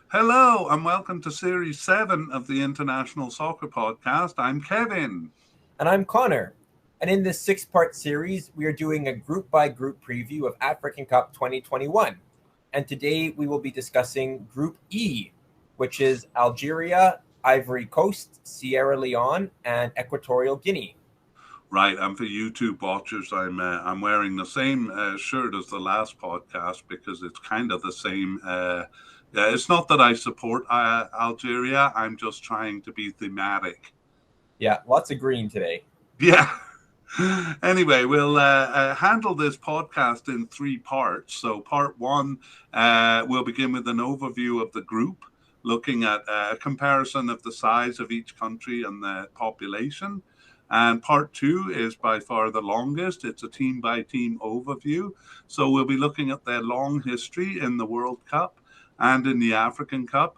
Hello and welcome to Series 7 of the International Soccer Podcast. I'm Kevin. And I'm Connor. And in this 6-part series, we are doing a group-by-group preview of African Cup 2021. And today we will be discussing Group E, which is Algeria, Ivory Coast, Sierra Leone, and Equatorial Guinea. Right, and for YouTube watchers, I'm wearing the same shirt as the last podcast because it's kind of the same. It's not that I support Algeria. I'm just trying to be thematic. Yeah, lots of green today. Yeah. Anyway, we'll handle this podcast in 3 parts. So part 1, we'll begin with an overview of the group, looking at a comparison of the size of each country and the population. And part 2 is by far the longest. It's a team-by-team overview. So we'll be looking at their long history in the World Cup and in the African Cup,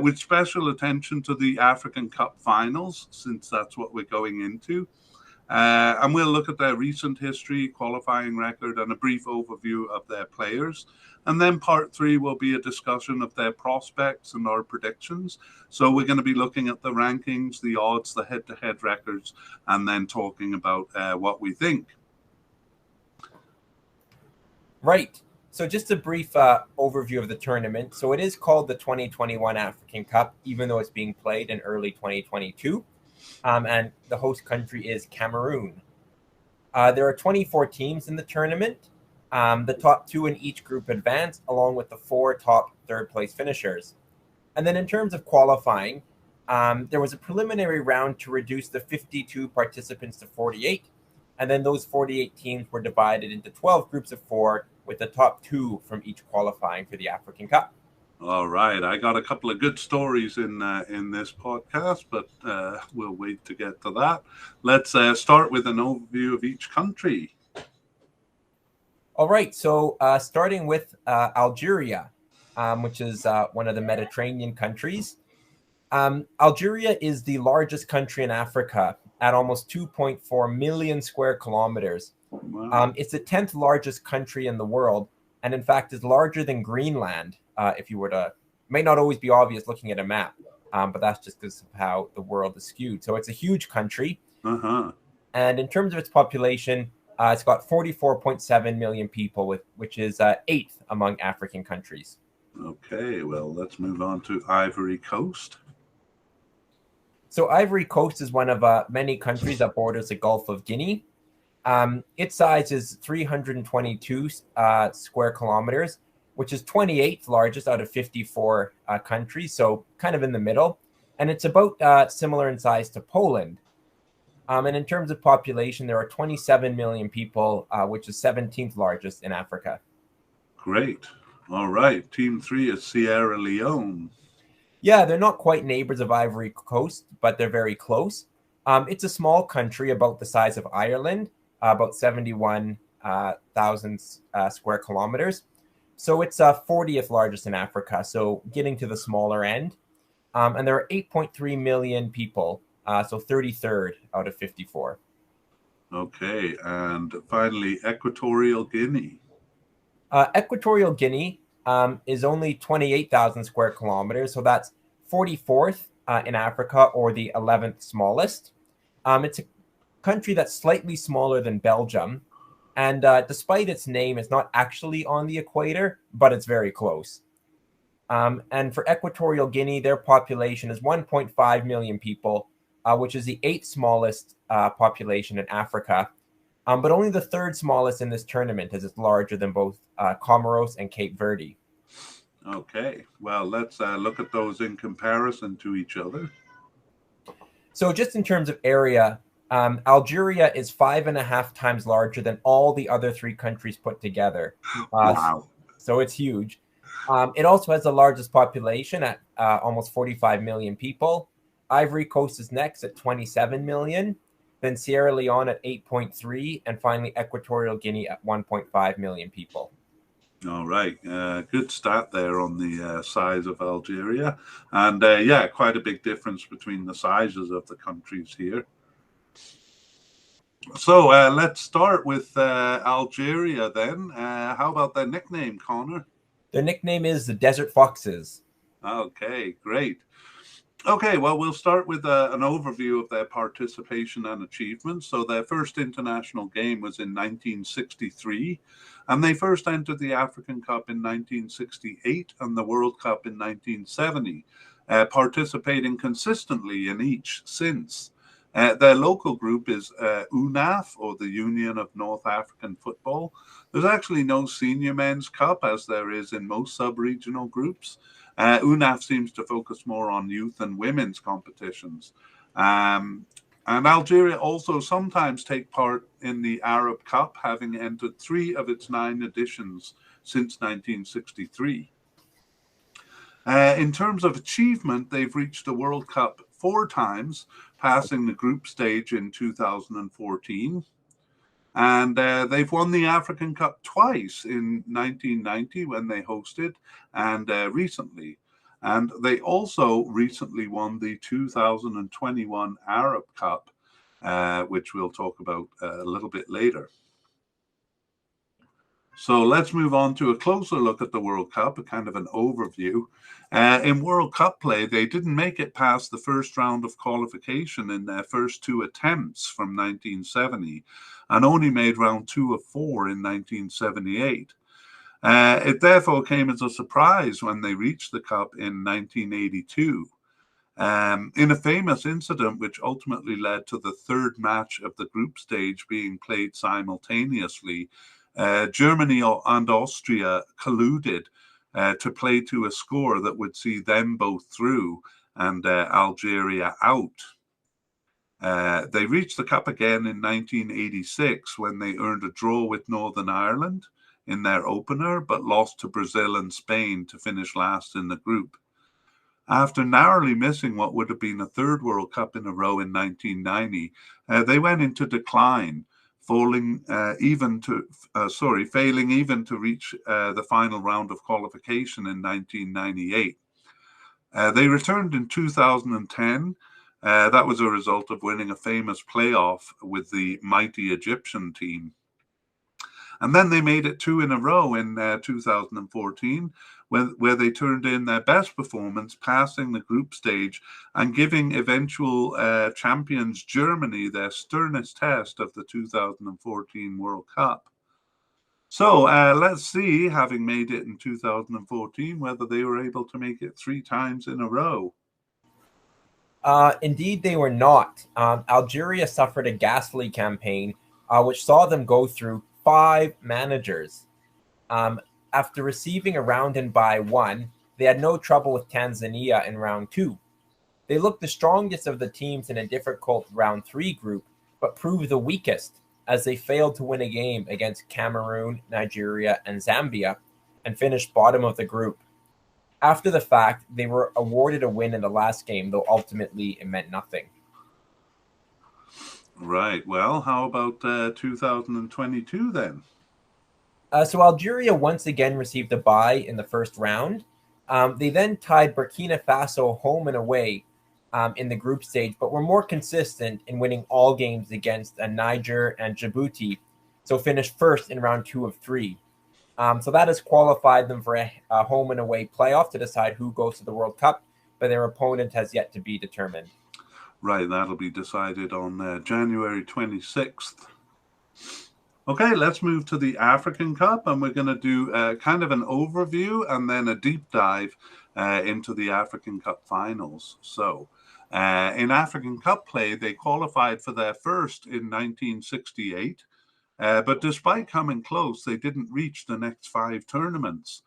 with special attention to the African Cup finals, since that's what we're going into. And we'll look at their recent history, qualifying record, and a brief overview of their players. And then part 3 will be a discussion of their prospects and our predictions. So we're going to be looking at the rankings, the odds, the head-to-head records, and then talking about what we think. Right. So just a brief overview of the tournament. So it is called the 2021 African Cup, even though it's being played in early 2022. And the host country is Cameroon. There are 24 teams in the tournament. The top 2 in each group advance, along with the 4 top third-place finishers. And then in terms of qualifying, there was a preliminary round to reduce the 52 participants to 48. And then those 48 teams were divided into 12 groups of 4, with the top 2 from each qualifying for the African Cup. All right. I got a couple of good stories in this podcast, but we'll wait to get to that. Let's start with an overview of each country. All right, so starting with Algeria, which is one of the Mediterranean countries. Algeria is the largest country in Africa at almost 2.4 million square kilometers. Wow. It's the 10th largest country in the world, and in fact is larger than Greenland, if you were to, may not always be obvious looking at a map, but that's just because of how the world is skewed. So it's a huge country. Uh-huh. And in terms of its population, it's got 44.7 million people, which is 8th among African countries. Okay, well, let's move on to Ivory Coast. So Ivory Coast is one of many countries that borders the Gulf of Guinea. Its size is 322 square kilometers, which is 28th largest out of 54 countries, so kind of in the middle. And it's about similar in size to Poland. And in terms of population, there are 27 million people, which is 17th largest in Africa. Great. All right. Team 3 is Sierra Leone. Yeah, they're not quite neighbors of Ivory Coast, but they're very close. It's a small country about the size of Ireland, about 71,000 square kilometers. So it's 40th largest in Africa, so getting to the smaller end. And there are 8.3 million people. So 33rd out of 54. Okay, and finally, Equatorial Guinea. Equatorial Guinea is only 28,000 square kilometers, so that's 44th in Africa, or the 11th smallest. It's a country that's slightly smaller than Belgium, and despite its name, it's not actually on the equator, but it's very close. And for Equatorial Guinea, their population is 1.5 million people, which is the 8th smallest population in Africa, but only the 3rd smallest in this tournament, as it's larger than both Comoros and Cape Verde. Okay, well, let's look at those in comparison to each other. So just in terms of area, Algeria is 5.5 times larger than all the other 3 countries put together. Wow. So it's huge. It also has the largest population at almost 45 million people. Ivory Coast is next at 27 million, then Sierra Leone at 8.3, and finally Equatorial Guinea at 1.5 million people. All right. Good stat there on the size of Algeria. And yeah, quite a big difference between the sizes of the countries here. So let's start with Algeria then. How about their nickname, Connor? Their nickname is the Desert Foxes. Okay, great. Okay, well, we'll start with an overview of their participation and achievements. So, their first international game was in 1963, and they first entered the African Cup in 1968 and the World Cup in 1970, participating consistently in each since. Their local group is UNAF, or the Union of North African Football. There's actually no senior men's cup, as there is in most sub regional groups. UNAF seems to focus more on youth and women's competitions. And Algeria also sometimes take part in the Arab Cup, having entered 3 of its 9 editions since 1963. In terms of achievement, they've reached the World Cup 4 times, passing the group stage in 2014. And they've won the African Cup twice, in 1990 when they hosted, and recently. And they also recently won the 2021 Arab Cup, which we'll talk about a little bit later. So let's move on to a closer look at the World Cup, a kind of an overview. In World Cup play, they didn't make it past the first round of qualification in their first 2 attempts from 1970, and only made round 2 of 4 in 1978. It therefore came as a surprise when they reached the Cup in 1982. In a famous incident which ultimately led to the third match of the group stage being played simultaneously, Germany and Austria colluded to play to a score that would see them both through and Algeria out. They reached the Cup again in 1986 when they earned a draw with Northern Ireland in their opener, but lost to Brazil and Spain to finish last in the group. After narrowly missing what would have been a 3rd World Cup in a row in 1990, they went into decline, failing even to reach the final round of qualification in 1998. They returned in 2010. That was a result of winning a famous playoff with the mighty Egyptian team. And then they made it 2 in a row in 2014, where they turned in their best performance, passing the group stage and giving eventual champions Germany their sternest test of the 2014 World Cup. So let's see, having made it in 2014, whether they were able to make it 3 times in a row. Indeed, they were not. Algeria suffered a ghastly campaign, which saw them go through 5 managers. After receiving a round in by 1, they had no trouble with Tanzania in round 2. They looked the strongest of the teams in a difficult round 3 group, but proved the weakest as they failed to win a game against Cameroon, Nigeria, and Zambia, and finished bottom of the group. After the fact, they were awarded a win in the last game, though ultimately it meant nothing. Right. Well, how about 2022 then? So Algeria once again received a bye in the first round. They then tied Burkina Faso home and away in the group stage, but were more consistent in winning all games against Niger and Djibouti, so finished first in round 2 of 3. So that has qualified them for a home and away playoff to decide who goes to the World Cup, but their opponent has yet to be determined. Right, that'll be decided on January 26th. Okay, let's move to the African Cup, and we're going to do kind of an overview and then a deep dive into the African Cup finals. So, in African Cup play, they qualified for their first in 1968, but despite coming close, they didn't reach the next 5 tournaments.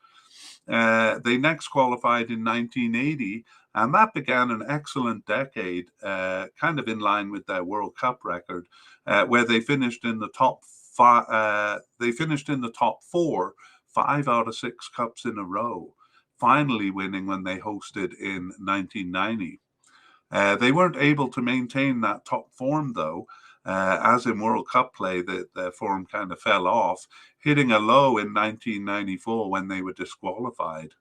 They next qualified in 1980, and that began an excellent decade, kind of in line with their World Cup record, where they finished in the top 5. They finished in the top 4, 5 out of 6 cups in a row, finally winning when they hosted in 1990. They weren't able to maintain that top form, though. As in World Cup play, their form kind of fell off, hitting a low in 1994 when they were disqualified.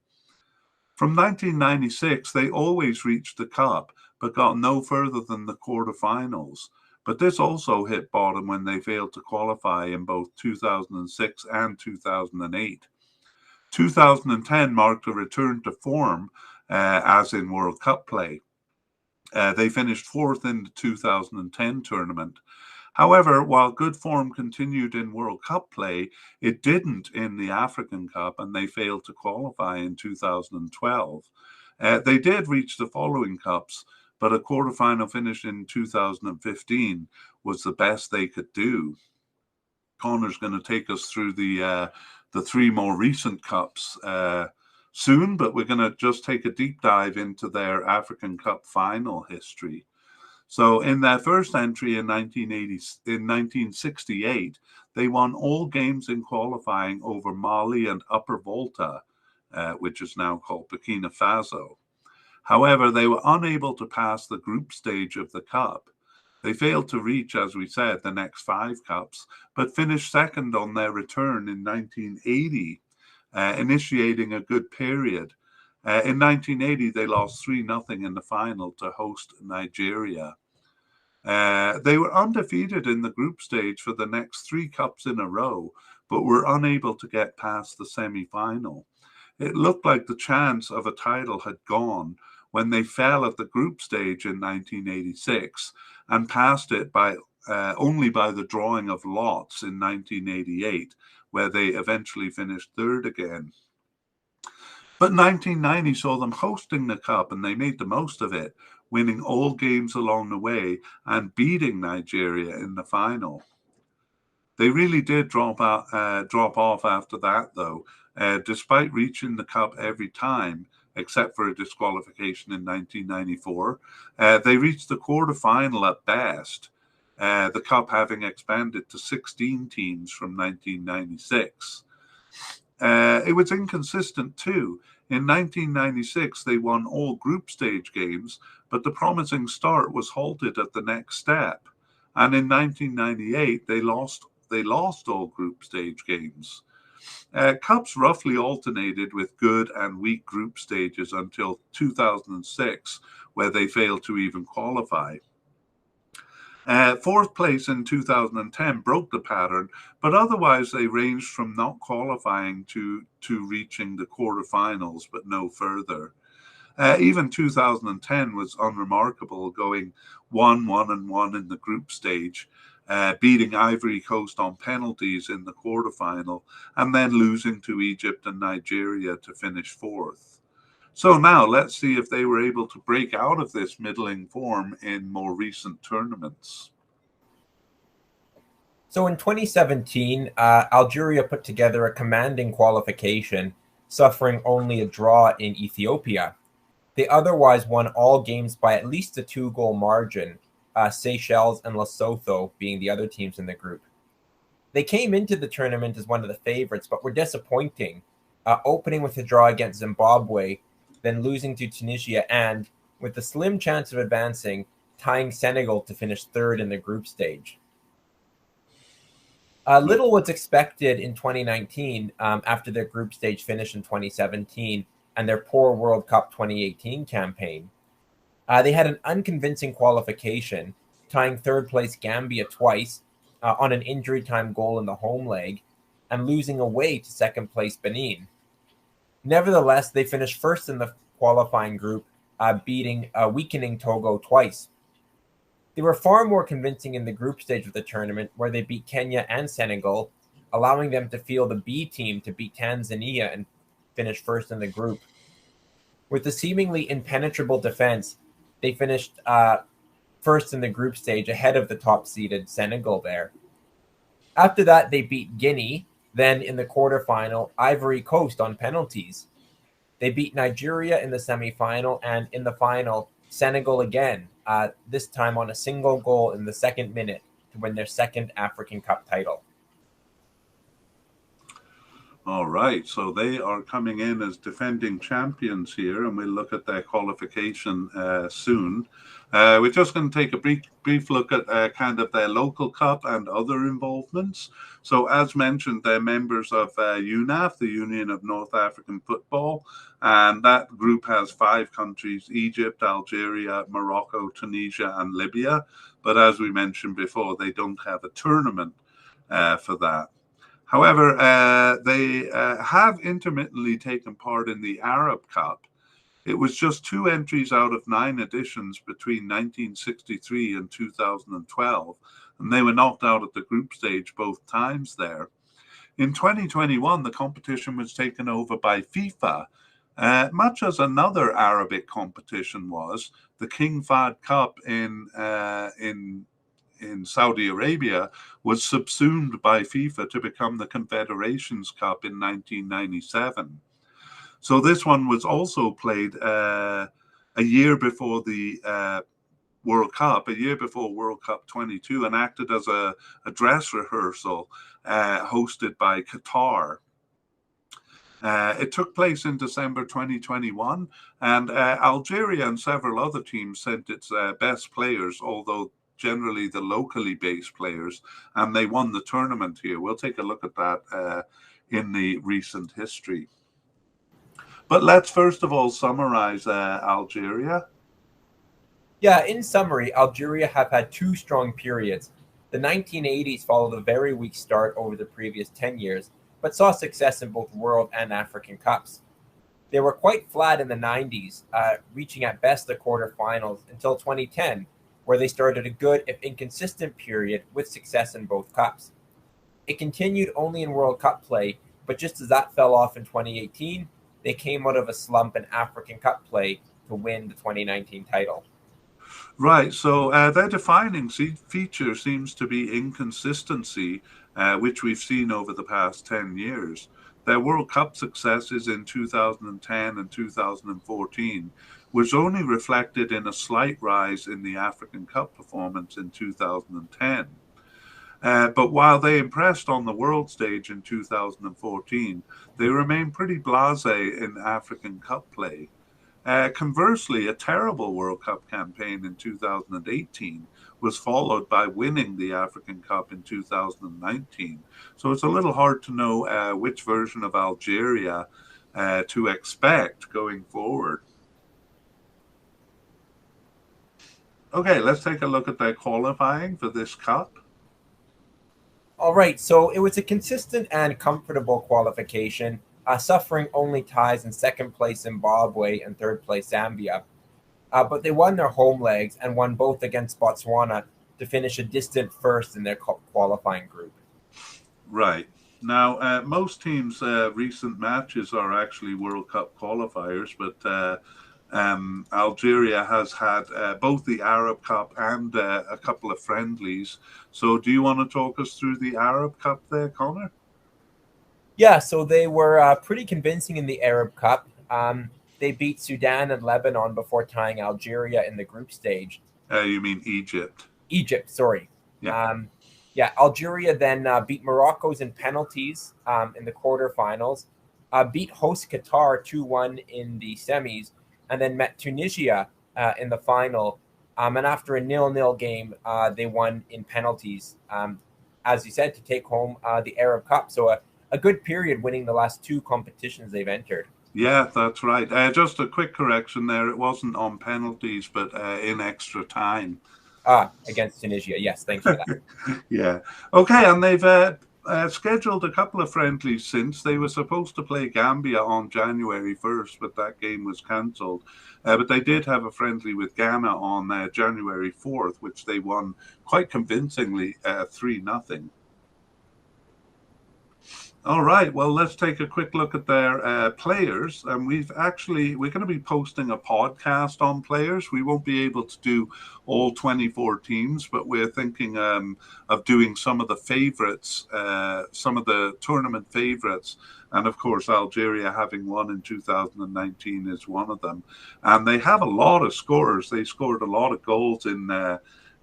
From 1996, they always reached the Cup, but got no further than the quarterfinals. But this also hit bottom when they failed to qualify in both 2006 and 2008. 2010 marked a return to form, as in World Cup play. They finished fourth in the 2010 tournament. However, while good form continued in World Cup play, it didn't in the African Cup, and they failed to qualify in 2012. They did reach the following cups, but a quarterfinal finish in 2015 was the best they could do. Connor's going to take us through the three more recent cups soon, but we're going to just take a deep dive into their African Cup final history. So in their first entry in 1968, they won all games in qualifying over Mali and Upper Volta, which is now called Burkina Faso. However, they were unable to pass the group stage of the Cup. They failed to reach, as we said, the next 5 cups, but finished second on their return in 1980, initiating a good period. In 1980, they lost 3-0 in the final to host Nigeria. They were undefeated in the group stage for the next 3 cups in a row, but were unable to get past the semi-final. It looked like the chance of a title had gone when they fell at the group stage in 1986 and passed it only by the drawing of lots in 1988, where they eventually finished third again. But 1990 saw them hosting the Cup, and they made the most of it, winning all games along the way and beating Nigeria in the final. They really did drop off after that, though. Despite reaching the Cup every time, except for a disqualification in 1994, they reached the quarterfinal at best, the Cup having expanded to 16 teams from 1996. It was inconsistent too. In 1996, they won all group stage games, but the promising start was halted at the next step. And in 1998, they lost all group stage games. Cups roughly alternated with good and weak group stages until 2006, where they failed to even qualify. Fourth place in 2010 broke the pattern, but otherwise they ranged from not qualifying to reaching the quarterfinals, but no further. Even 2010 was unremarkable, going 1-1-1 in the group stage, beating Ivory Coast on penalties in the quarterfinal, and then losing to Egypt and Nigeria to finish fourth. So now let's see if they were able to break out of this middling form in more recent tournaments. So in 2017, Algeria put together a commanding qualification, suffering only a draw in Ethiopia. They otherwise won all games by at least a 2-goal margin, Seychelles and Lesotho being the other teams in the group. They came into the tournament as one of the favorites, but were disappointing, opening with a draw against Zimbabwe, then losing to Tunisia, and, with a slim chance of advancing, tying Senegal to finish third in the group stage. Little was expected in 2019 after their group stage finish in 2017 and their poor World Cup 2018 campaign. They had an unconvincing qualification, tying third place Gambia twice on an injury time goal in the home leg, and losing away to second place Benin. Nevertheless, they finished first in the qualifying group, beating weakening Togo twice. They were far more convincing in the group stage of the tournament, where they beat Kenya and Senegal, allowing them to field the B team to beat Tanzania and finish first in the group. With the seemingly impenetrable defense, they finished first in the group stage ahead of the top-seeded Senegal there. After that, they beat Guinea. Then in the quarterfinal, Ivory Coast on penalties. They beat Nigeria in the semifinal, and in the final, Senegal again, this time on a single goal in the second minute to win their second African Cup title. All right, so they are coming in as defending champions here, and we'll look at their qualification soon. We're just going to take a brief look at kind of their local cup and other involvements. So as mentioned, they're members of UNAF, the Union of North African Football, and that group has 5 countries: Egypt, Algeria, Morocco, Tunisia, and Libya. But as we mentioned before, they don't have a tournament for that. However, they have intermittently taken part in the Arab Cup. It was just 2 entries out of 9 editions between 1963 and 2012, and they were knocked out at the group stage both times there. In 2021, the competition was taken over by FIFA, much as another Arabic competition was. The King Fahd Cup in Saudi Arabia was subsumed by FIFA to become the Confederations Cup in 1997. So this one was also played a year before the World Cup, a year before World Cup 22, and acted as a dress rehearsal hosted by Qatar. It took place in December 2021, and Algeria and several other teams sent its best players, although generally the locally based players, and they won the tournament here. We'll take a look at that in the recent history. But let's first of all summarize Algeria. Yeah, in summary, Algeria have had 2 strong periods. The 1980s followed a very weak start over the previous 10 years, but saw success in both World and African Cups. They were quite flat in the 90s, reaching at best the quarterfinals until 2010, where they started a good, if inconsistent, period with success in both cups. It continued only in World Cup play, but just as that fell off in 2018, they came out of a slump in African Cup play to win the 2019 title. Right, so their defining feature seems to be inconsistency, which we've seen over the past 10 years. Their World Cup successes in 2010 and 2014 was only reflected in a slight rise in the African Cup performance in 2010. But while they impressed on the world stage in 2014, they remained pretty blasé in African Cup play. Conversely, a terrible World Cup campaign in 2018 was followed by winning the African Cup in 2019. So it's a little hard to know which version of Algeria to expect going forward. Okay, let's take a look at their qualifying for this cup. All right, so it was a consistent and comfortable qualification, suffering only ties in second place Zimbabwe and third place Zambia. But they won their home legs and won both against Botswana to finish a distant first in their qualifying group. Right. Now, most teams' recent matches are actually World Cup qualifiers, but Algeria has had both the Arab Cup and a couple of friendlies. So do you want to talk us through the Arab Cup there, Connor? Yeah, so they were pretty convincing in the Arab Cup. They beat Sudan and Lebanon before tying Algeria in the group stage. You mean Egypt? Egypt, sorry. Yeah. Algeria then beat Morocco's in penalties in the quarterfinals, beat host Qatar 2-1 in the semis, and then met Tunisia in the final. And after a 0-0 game, they won in penalties, as you said, to take home the Arab Cup. So a good period winning the last 2 competitions they've entered. Yeah, that's right. Just a quick correction there. It wasn't on penalties, but in extra time. Against Tunisia. Yes, thanks for that. Yeah. Okay, and they've scheduled a couple of friendlies since. They were supposed to play Gambia on January 1st, but that game was cancelled. But they did have a friendly with Ghana on January 4th, which they won quite convincingly 3-0. All right, well, let's take a quick look at their players. And we're going to be posting a podcast on players. We won't be able to do all 24 teams, but we're thinking of doing some of the favorites, some of the tournament favorites. And of course, Algeria having won in 2019 is one of them. And they have a lot of scorers. They scored a lot of goals in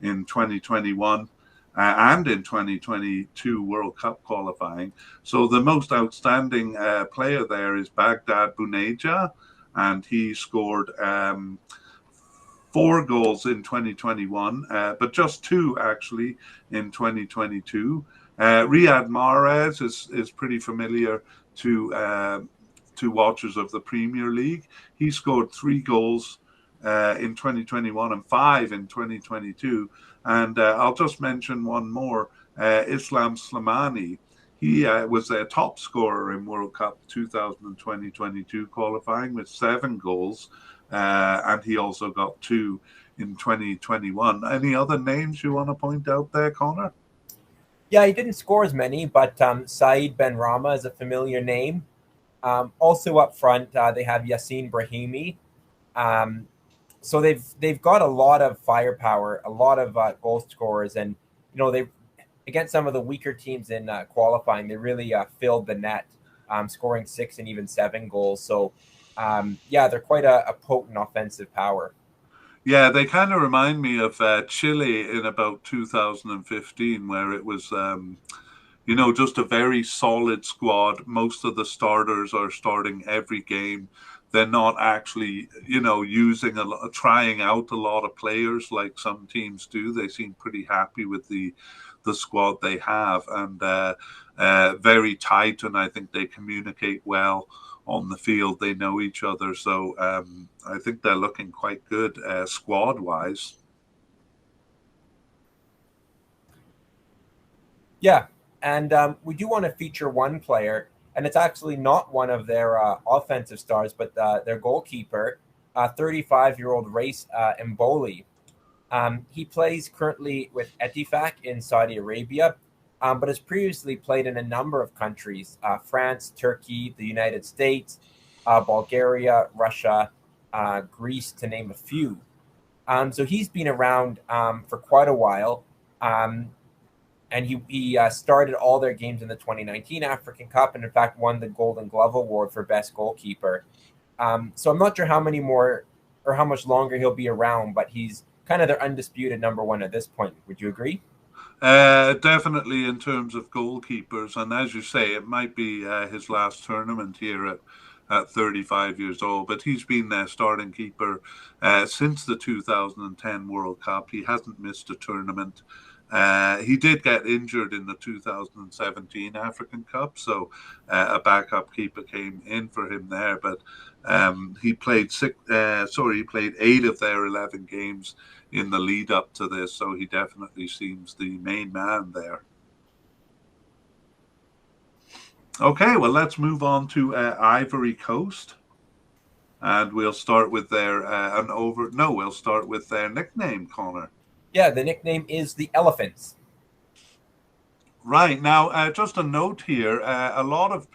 2021. And in 2022 World Cup qualifying. So the most outstanding player there is Baghdad Bouneja, and he scored 4 goals in 2021, but just 2 actually in 2022. Riyad Mahrez is pretty familiar to watchers of the Premier League. He scored 3 goals in 2021 and 5 in 2022. And I'll just mention one more, Islam Slimani. He was a top scorer in World Cup 2020-22 qualifying with 7 goals, and he also got 2 in 2021. Any other names you want to point out there, Connor? Yeah, he didn't score as many, but Saeed Ben Rama is a familiar name. Also up front, they have Yassine Brahimi. Um, so they've got a lot of firepower, a lot of goal scorers, and they against some of the weaker teams in qualifying, they really filled the net, scoring 6 and even 7 goals. So yeah, they're quite a potent offensive power. Yeah, they kind of remind me of Chile in about 2015, where it was, just a very solid squad. Most of the starters are starting every game. They're not actually, using trying out a lot of players like some teams do. They seem pretty happy with the squad they have, and very tight. And I think they communicate well on the field. They know each other, so I think they're looking quite good squad wise. Yeah, and we do want to feature one player, and it's actually not one of their offensive stars, but their goalkeeper, 35-year-old Race Mboli. He plays currently with Etifak in Saudi Arabia, but has previously played in a number of countries: France, Turkey, the United States, Bulgaria, Russia, Greece, to name a few. So he's been around for quite a while. And he started all their games in the 2019 African Cup, and in fact won the Golden Glove Award for best goalkeeper. So I'm not sure how many more or how much longer he'll be around, but he's kind of their undisputed number one at this point. Would you agree? Definitely in terms of goalkeepers, and as you say, it might be his last tournament here at 35 years old, but he's been their starting keeper since the 2010 World Cup. He hasn't missed a tournament. He did get injured in the 2017 African Cup, so a backup keeper came in for him there. But he played he played 8 of their 11 games in the lead up to this, so he definitely seems the main man there. Okay, well, let's move on to Ivory Coast, and we'll start with their we'll start with their nickname, Connor. Yeah, the nickname is the Elephants. Right. Now, just a note here, a lot of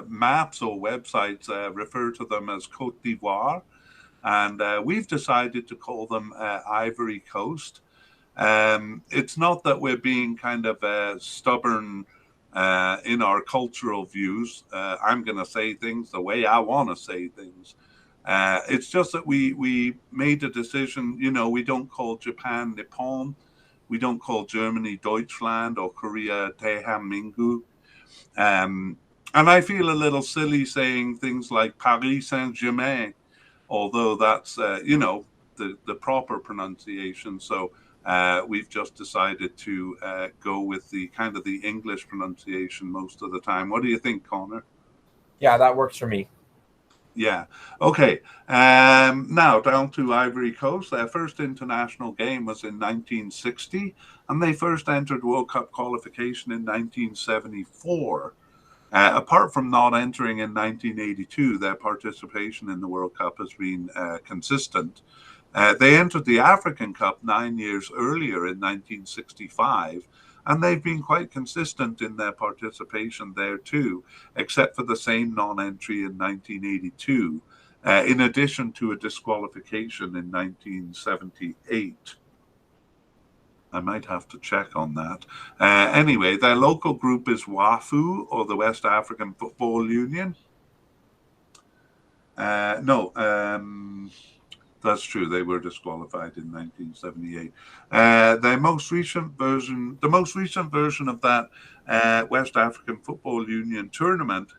maps or websites refer to them as Côte d'Ivoire, and we've decided to call them Ivory Coast. It's not that we're being kind of stubborn in our cultural views. I'm going to say things the way I want to say things. It's just that we made a decision, we don't call Japan Nippon. We don't call Germany Deutschland or Korea Daehanminggu. And I feel a little silly saying things like Paris Saint-Germain, although that's, the proper pronunciation. So we've just decided to go with the kind of the English pronunciation most of the time. What do you think, Connor? Yeah, that works for me. Yeah. Okay. Now down to Ivory Coast. Their first international game was in 1960, and they first entered World Cup qualification in 1974. Apart from not entering in 1982, their participation in the World Cup has been consistent. They entered the African Cup 9 years earlier in 1965, and they've been quite consistent in their participation there too, except for the same non-entry in 1982, in addition to a disqualification in 1978. I might have to check on that. Anyway, their local group is WAFU, or the West African Football Union. No, that's true. They were disqualified in 1978. The most recent version of that West African Football Union tournament,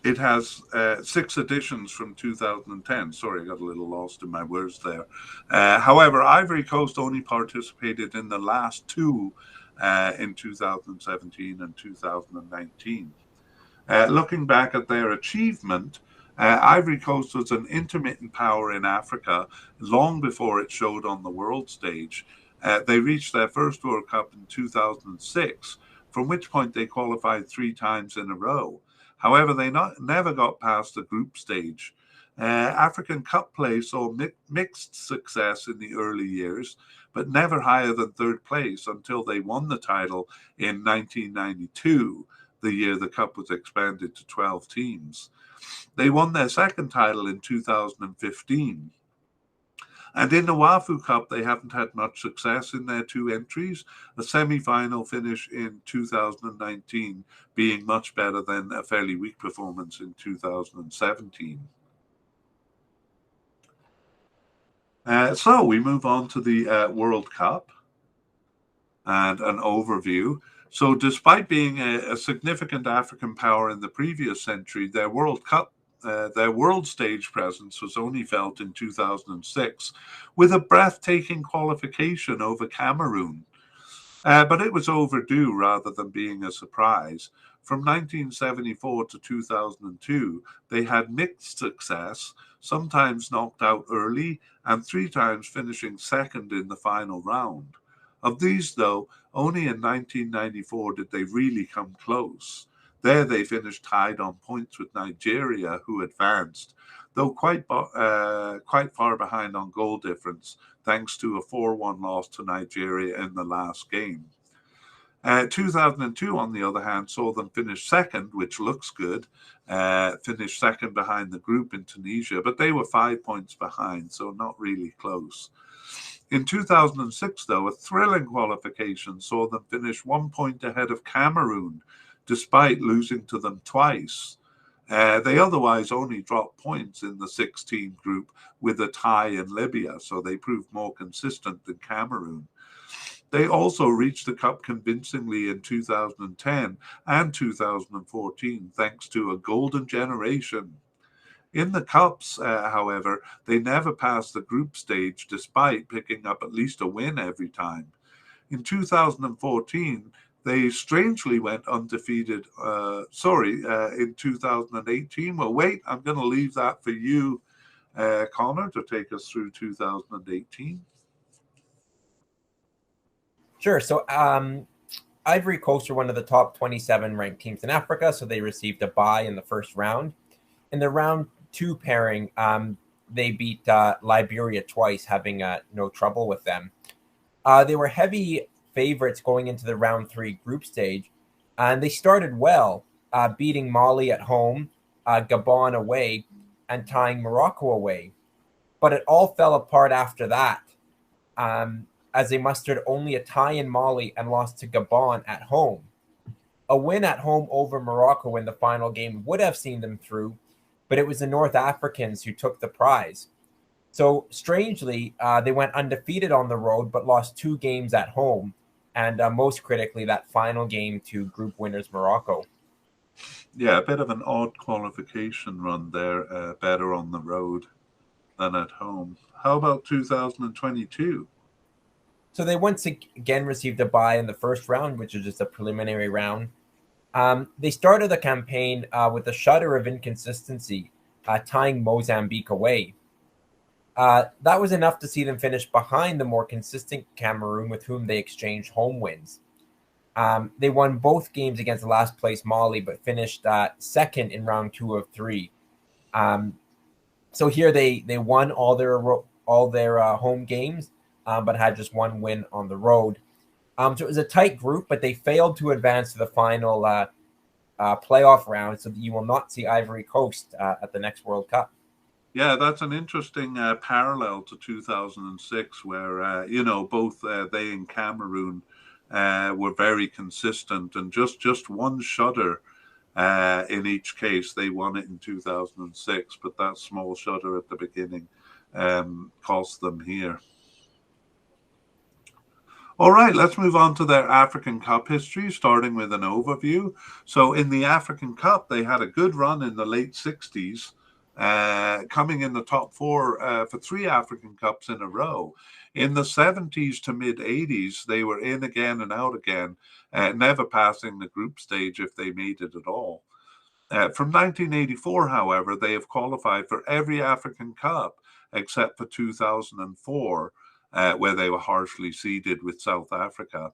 it has 6 editions from 2010. Sorry, I got a little lost in my words there. However, Ivory Coast only participated in the last 2 in 2017 and 2019. Looking back at their achievement, Ivory Coast was an intermittent power in Africa long before it showed on the world stage. They reached their first World Cup in 2006, from which point they qualified 3 times in a row. However, they never got past the group stage. African Cup play saw mixed success in the early years, but never higher than third place until they won the title in 1992, the year the Cup was expanded to 12 teams. They won their second title in 2015. And in the Wafu Cup, they haven't had much success in their 2 entries, a semi-final finish in 2019 being much better than a fairly weak performance in 2017. So we move on to the World Cup and an overview. So despite being a significant African power in the previous century, their World stage presence was only felt in 2006 with a breathtaking qualification over Cameroon. But it was overdue rather than being a surprise. From 1974 to 2002, they had mixed success, sometimes knocked out early, and 3 times finishing second in the final round. Of these, though, only in 1994 did they really come close. There they finished tied on points with Nigeria, who advanced, though quite far behind on goal difference, thanks to a 4-1 loss to Nigeria in the last game. 2002, on the other hand, saw them finish second, which looks good, finish second behind the group in Tunisia, but they were 5 points behind, so not really close. In 2006, though, a thrilling qualification saw them finish 1 point ahead of Cameroon, despite losing to them twice. They otherwise only dropped points in the 6-team group with a tie in Libya, so they proved more consistent than Cameroon. They also reached the Cup convincingly in 2010 and 2014, thanks to a golden generation. In the Cups, however, they never passed the group stage despite picking up at least a win every time. In 2014, they strangely went undefeated. In 2018. Well, wait, I'm going to leave that for you, Connor, to take us through 2018. Sure. So Ivory Coast are one of the top 27 ranked teams in Africa, so they received a bye in the first round. In the round 2 pairing, they beat Liberia twice, having no trouble with them. They were heavy favorites going into the round 3 group stage, and they started well, beating Mali at home, Gabon away, and tying Morocco away. But it all fell apart after that, as they mustered only a tie in Mali and lost to Gabon at home. A win at home over Morocco in the final game would have seen them through, but it was the North Africans who took the prize. So strangely, they went undefeated on the road, but lost 2 games at home, and most critically, that final game to group winners Morocco. Yeah, a bit of an odd qualification run there, better on the road than at home. How about 2022? So they once again received a bye in the first round, which is just a preliminary round. They started the campaign with a shudder of inconsistency, tying Mozambique away. That was enough to see them finish behind the more consistent Cameroon, with whom they exchanged home wins. They won both games against last place Mali, but finished second in round 2 of 3. So here they won all their home games, but had just 1 win on the road. So it was a tight group, but they failed to advance to the final playoff round, so that you will not see Ivory Coast at the next World Cup. Yeah, that's an interesting parallel to 2006, where both they and Cameroon were very consistent, and just one shudder in each case. They won it in 2006, but that small shudder at the beginning cost them here. All right, let's move on to their African Cup history, starting with an overview. So in the African Cup, they had a good run in the late 60s, coming in the top 4 for 3 African Cups in a row. In the 70s to mid-80s, they were in again and out again, never passing the group stage if they made it at all. From 1984, however, they have qualified for every African Cup except for 2004. where they were harshly seeded with South Africa.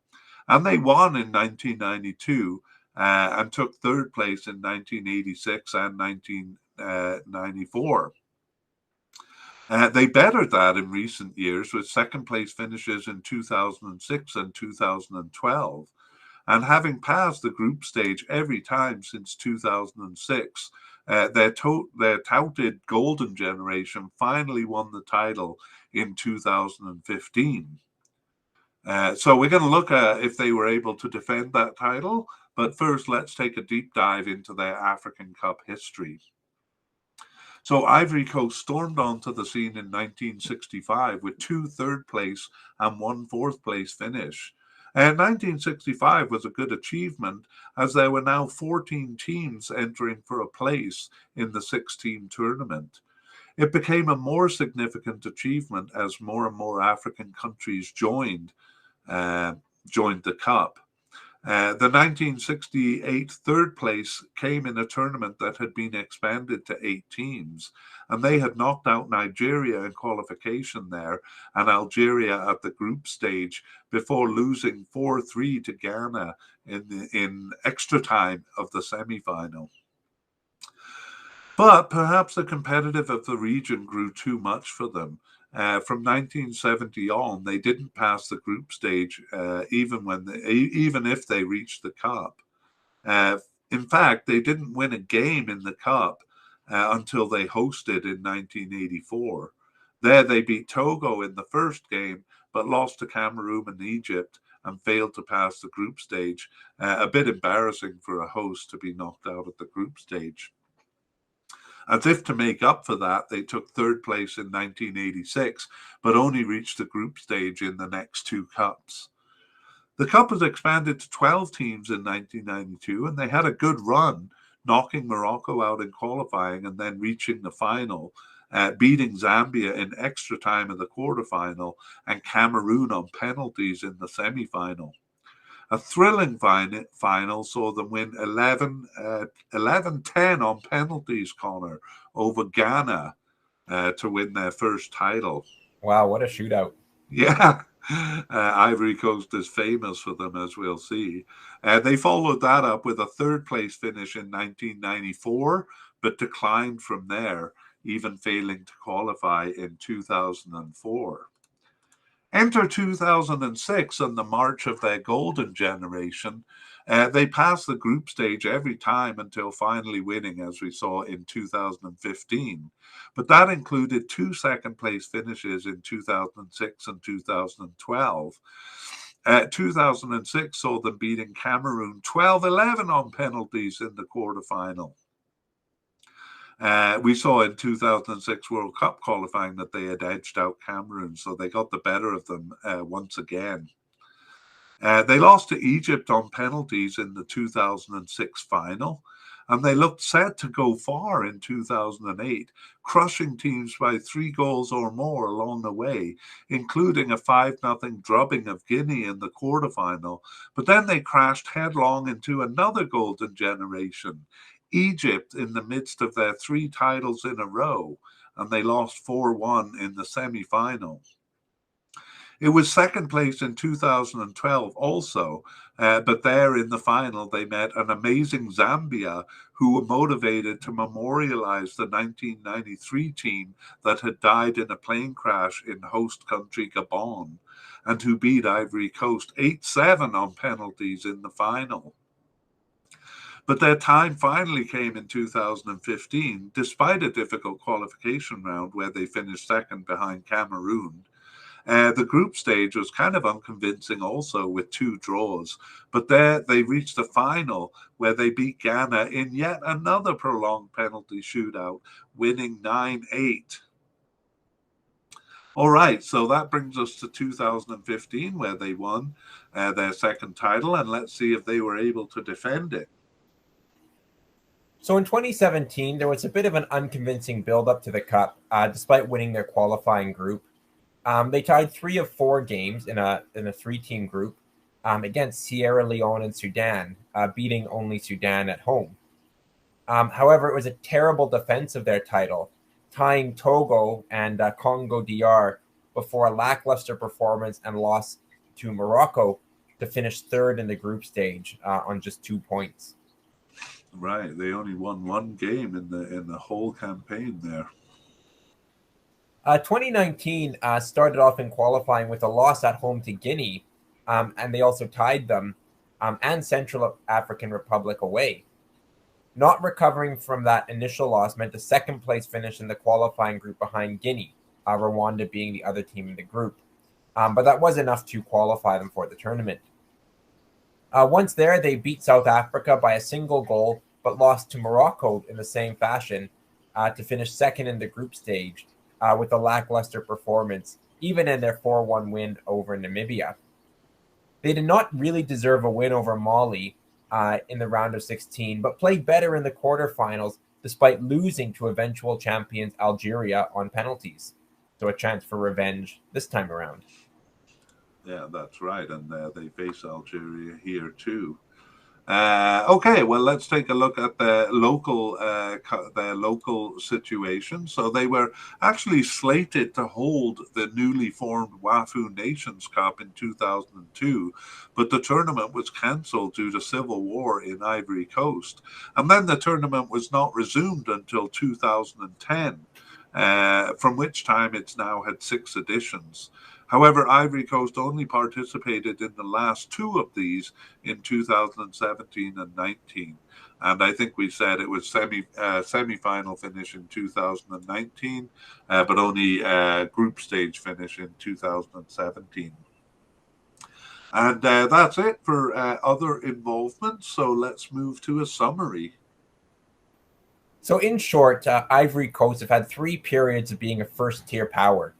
And they won in 1992 and took third place in 1986 and 1994. They bettered that in recent years with second place finishes in 2006 and 2012. And having passed the group stage every time since 2006, their touted golden generation finally won the title in 2015. So we're going to look at if they were able to defend that title. But first, let's take a deep dive into their African Cup history. So Ivory Coast stormed onto the scene in 1965 with 2 third place and 1 fourth place finish. 1965 was a good achievement as there were now 14 teams entering for a place in the 6-team tournament. It became a more significant achievement as more and more African countries joined the Cup. The 1968 third place came in a tournament that had been expanded to 8 teams, and they had knocked out Nigeria in qualification there and Algeria at the group stage before losing 4-3 to Ghana in extra time of the semi-final. But perhaps the competitive of the region grew too much for them. From 1970 on, they didn't pass the group stage, even if they reached the Cup. In fact, they didn't win a game in the Cup until they hosted in 1984. There, they beat Togo in the first game, but lost to Cameroon and Egypt and failed to pass the group stage. A bit embarrassing for a host to be knocked out at the group stage. As if to make up for that, they took third place in 1986, but only reached the group stage in the next 2 cups. The cup was expanded to 12 teams in 1992, and they had a good run, knocking Morocco out in qualifying and then reaching the final, beating Zambia in extra time in the quarterfinal and Cameroon on penalties in the semi-final. A thrilling final saw them win 11-10 on penalties, Connor, over Ghana to win their first title. Wow, what a shootout. Yeah, Ivory Coast is famous for them, as we'll see. They followed that up with a third place finish in 1994, but declined from there, even failing to qualify in 2004. Enter 2006 and the march of their golden generation. They passed the group stage every time until finally winning, as we saw in 2015. But that included 2 second-place finishes in 2006 and 2012. 2006 saw them beating Cameroon 12-11 on penalties in the quarterfinal. We saw in 2006 World Cup qualifying that they had edged out Cameroon, so they got the better of them once again. They lost to Egypt on penalties in the 2006 final, and they looked set to go far in 2008, crushing teams by 3 goals or more along the way, including a 5-0 drubbing of Guinea in the quarterfinal. But then they crashed headlong into another golden generation, Egypt, in the midst of their 3 titles in a row, and they lost 4-1 in the semi-final. It was second place in 2012 also, but there in the final they met an amazing Zambia who were motivated to memorialize the 1993 team that had died in a plane crash in host country Gabon, and who beat Ivory Coast 8-7 on penalties in the final. But their time finally came in 2015, despite a difficult qualification round where they finished second behind Cameroon. The group stage was kind of unconvincing also with 2 draws, but there they reached the final where they beat Ghana in yet another prolonged penalty shootout, winning 9-8. All right, so that brings us to 2015 where they won their second title, and let's see if they were able to defend it. So in 2017, there was a bit of an unconvincing build-up to the Cup, despite winning their qualifying group. They tied 3 of 4 games in a 3-team group against Sierra Leone and Sudan, beating only Sudan at home. However, it was a terrible defense of their title, tying Togo and Congo DR before a lackluster performance and loss to Morocco to finish third in the group stage on just 2 points. Right, they only won one game in the whole campaign there. 2019 started off in qualifying with a loss at home to Guinea, and they also tied them and Central African Republic away. Not recovering from that initial loss meant a second place finish in the qualifying group behind Guinea, Rwanda being the other team in the group. But that was enough to qualify them for the tournament. Once there, they beat South Africa by a single goal, but lost to Morocco in the same fashion to finish second in the group stage with a lackluster performance, even in their 4-1 win over Namibia. They did not really deserve a win over Mali in the round of 16, but played better in the quarterfinals despite losing to eventual champions Algeria on penalties. So a chance for revenge this time around. Yeah, that's right. And they face Algeria here too. Okay, well, let's take a look at the local situation. So they were actually slated to hold the newly formed WAFU Nations Cup in 2002, but the tournament was cancelled due to civil war in Ivory Coast. And then the tournament was not resumed until 2010, from which time it's now had 6 editions. However, Ivory Coast only participated in the last 2 of these in 2017 and 19. And I think we said it was semi-final finish in 2019, but only group stage finish in 2017. And that's it for other involvement. So let's move to a summary. So in short, Ivory Coast have had 3 periods of being a first-tier power.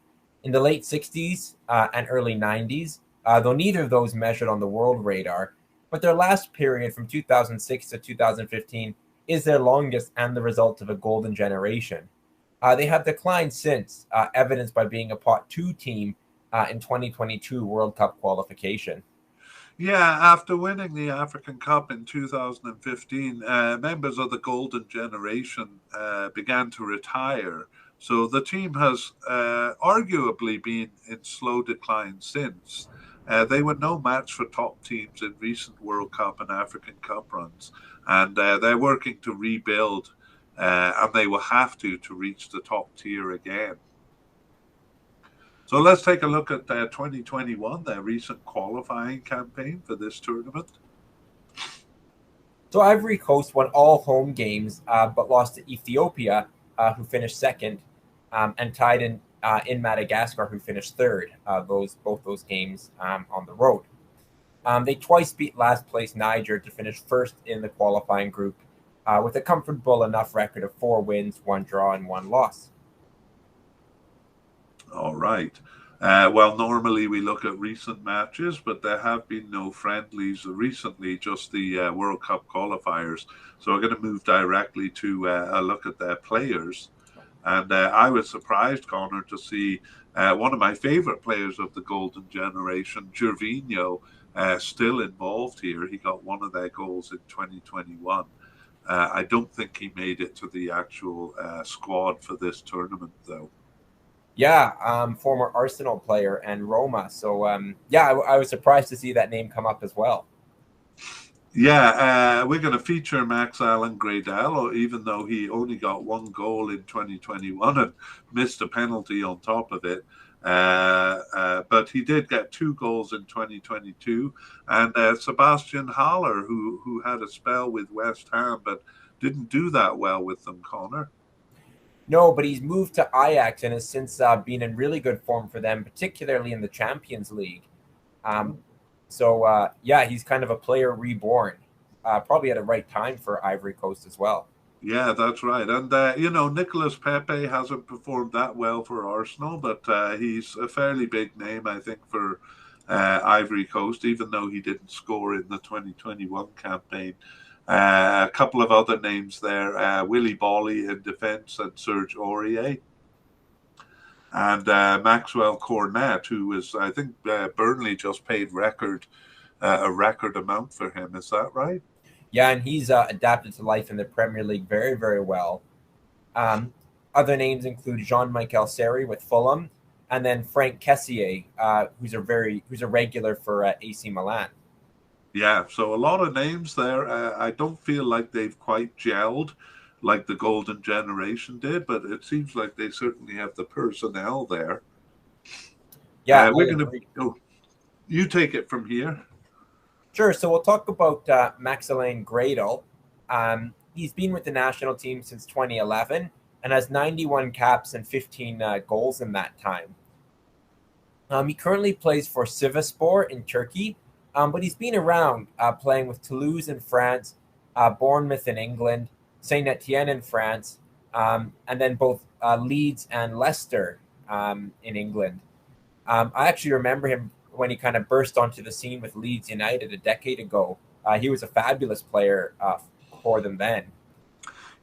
In the late 60s and early 90s, though neither of those measured on the world radar, but their last period from 2006 to 2015 is their longest and the result of a golden generation. They have declined since, evidenced by being a Pot 2 team in 2022 World Cup qualification. Yeah, after winning the African Cup in 2015, members of the golden generation began to retire. So the team has arguably been in slow decline since. They were no match for top teams in recent World Cup and African Cup runs, and they're working to rebuild, and they will have to reach the top tier again. So let's take a look at 2021, their recent qualifying campaign for this tournament. So Ivory Coast won all home games, but lost to Ethiopia, who finished second, and tied in Madagascar, who finished third. Both those games on the road. They twice beat last place Niger to finish first in the qualifying group, with a comfortable enough record of 4 wins, 1 draw, and 1 loss. All right. Well, normally we look at recent matches, but there have been no friendlies recently, just the World Cup qualifiers. So we're going to move directly to a look at their players. And I was surprised, Connor, to see one of my favorite players of the golden generation, Gervinho, still involved here. He got one of their goals in 2021. I don't think he made it to the actual squad for this tournament, though. Yeah, former Arsenal player and Roma. So, I was surprised to see that name come up as well. Yeah, we're going to feature Max Allen Gradel, even though he only got 1 goal in 2021 and missed a penalty on top of it. But he did get 2 goals in 2022. And Sebastian Haller, who had a spell with West Ham, but didn't do that well with them, Connor. No, but he's moved to Ajax and has since been in really good form for them, particularly in the Champions League. He's kind of a player reborn, probably at a right time for Ivory Coast as well. Yeah, that's right. And, Nicolas Pepe hasn't performed that well for Arsenal, but he's a fairly big name, I think, for Ivory Coast, even though he didn't score in the 2021 campaign. A couple of other names there, Willy Bolly in defence and Serge Aurier. And Maxwell Cornet, who was, I think, Burnley just paid a record amount for him. Is that right? Yeah, and he's adapted to life in the Premier League very, very well. Other names include Jean-Michel Seri with Fulham and then Frank Kessié, who's a regular for AC Milan. Yeah, so a lot of names there. I don't feel like they've quite gelled like the Golden Generation did, but it seems like they certainly have the personnel there. Yeah, I We're going to, agree. oh, you take it from here. Sure. So we'll talk about Maximilian Gradel. He's been with the national team since 2011 and has 91 caps and 15 goals in that time. He currently plays for Sivasspor in Turkey, but he's been around playing with Toulouse in France, Bournemouth in England, Saint Etienne in France, and then both Leeds and Leicester in England. I actually remember him when he kind of burst onto the scene with Leeds United a decade ago. He was a fabulous player for them then.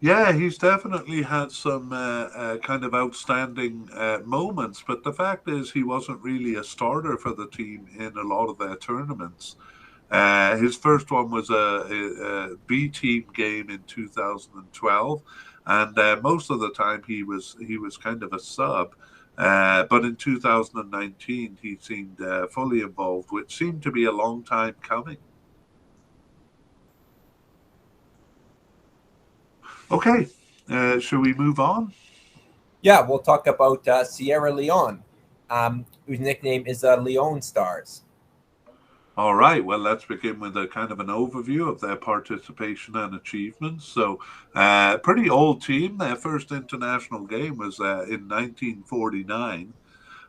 Yeah, he's definitely had some kind of outstanding moments, but the fact is he wasn't really a starter for the team in a lot of their tournaments. His first one was a B team game in 2012, and most of the time he was kind of a sub. But in 2019, he seemed fully involved, which seemed to be a long time coming. Okay, shall we move on? Yeah, we'll talk about Sierra Leone, whose nickname is Leone Stars. All right, well, let's begin with a kind of an overview of their participation and achievements. So, pretty old team. Their first international game was in 1949.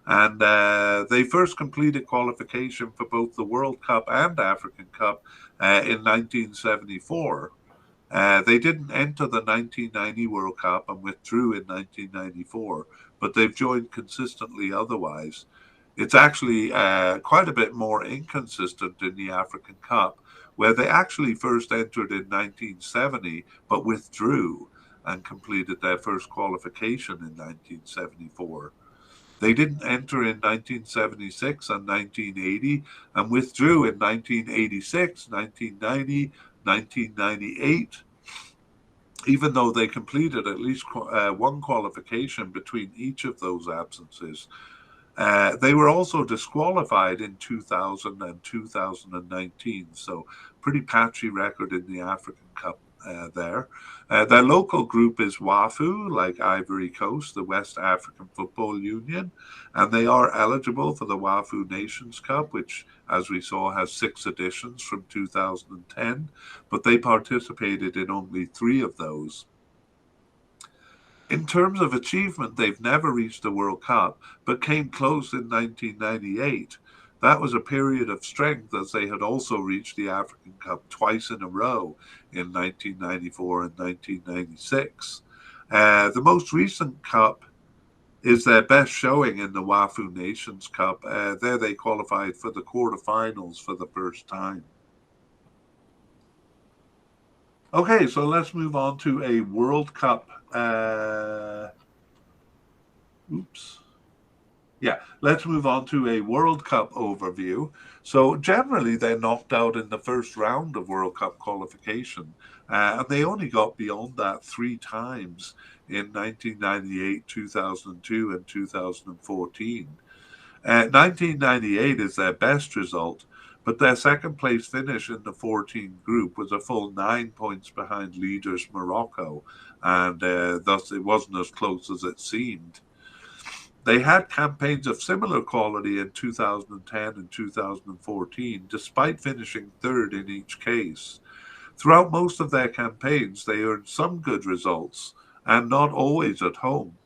And they first completed qualification for both the World Cup and African Cup in 1974. They didn't enter the 1990 World Cup and withdrew in 1994, but they've joined consistently otherwise. It's actually quite a bit more inconsistent in the African Cup, where they actually first entered in 1970, but withdrew and completed their first qualification in 1974. They didn't enter in 1976 and 1980 and withdrew in 1986, 1990, 1998, even though they completed at least one qualification between each of those absences. They were also disqualified in 2000 and 2019, so pretty patchy record in the African Cup there. Their local group is WAFU, like Ivory Coast, the West African Football Union, and they are eligible for the WAFU Nations Cup, which, as we saw, has 6 editions from 2010, but they participated in only 3 of those. In terms of achievement, they've never reached the World Cup, but came close in 1998. That was a period of strength, as they had also reached the African Cup twice in a row in 1994 and 1996. The most recent cup is their best showing in the WAFU Nations Cup. There they qualified for the quarterfinals for the first time. Okay, so let's move on to a World Cup. Let's move on to a World Cup overview. So generally, they're knocked out in the first round of World Cup qualification, and they only got beyond that 3 times in 1998, 2002, and 2014. 1998 is their best result, but their second place finish in the 14 group was a full 9 points behind leaders Morocco, and thus it wasn't as close as it seemed. They had campaigns of similar quality in 2010 and 2014, despite finishing third in each case. Throughout most of their campaigns, they earned some good results, and not always at home.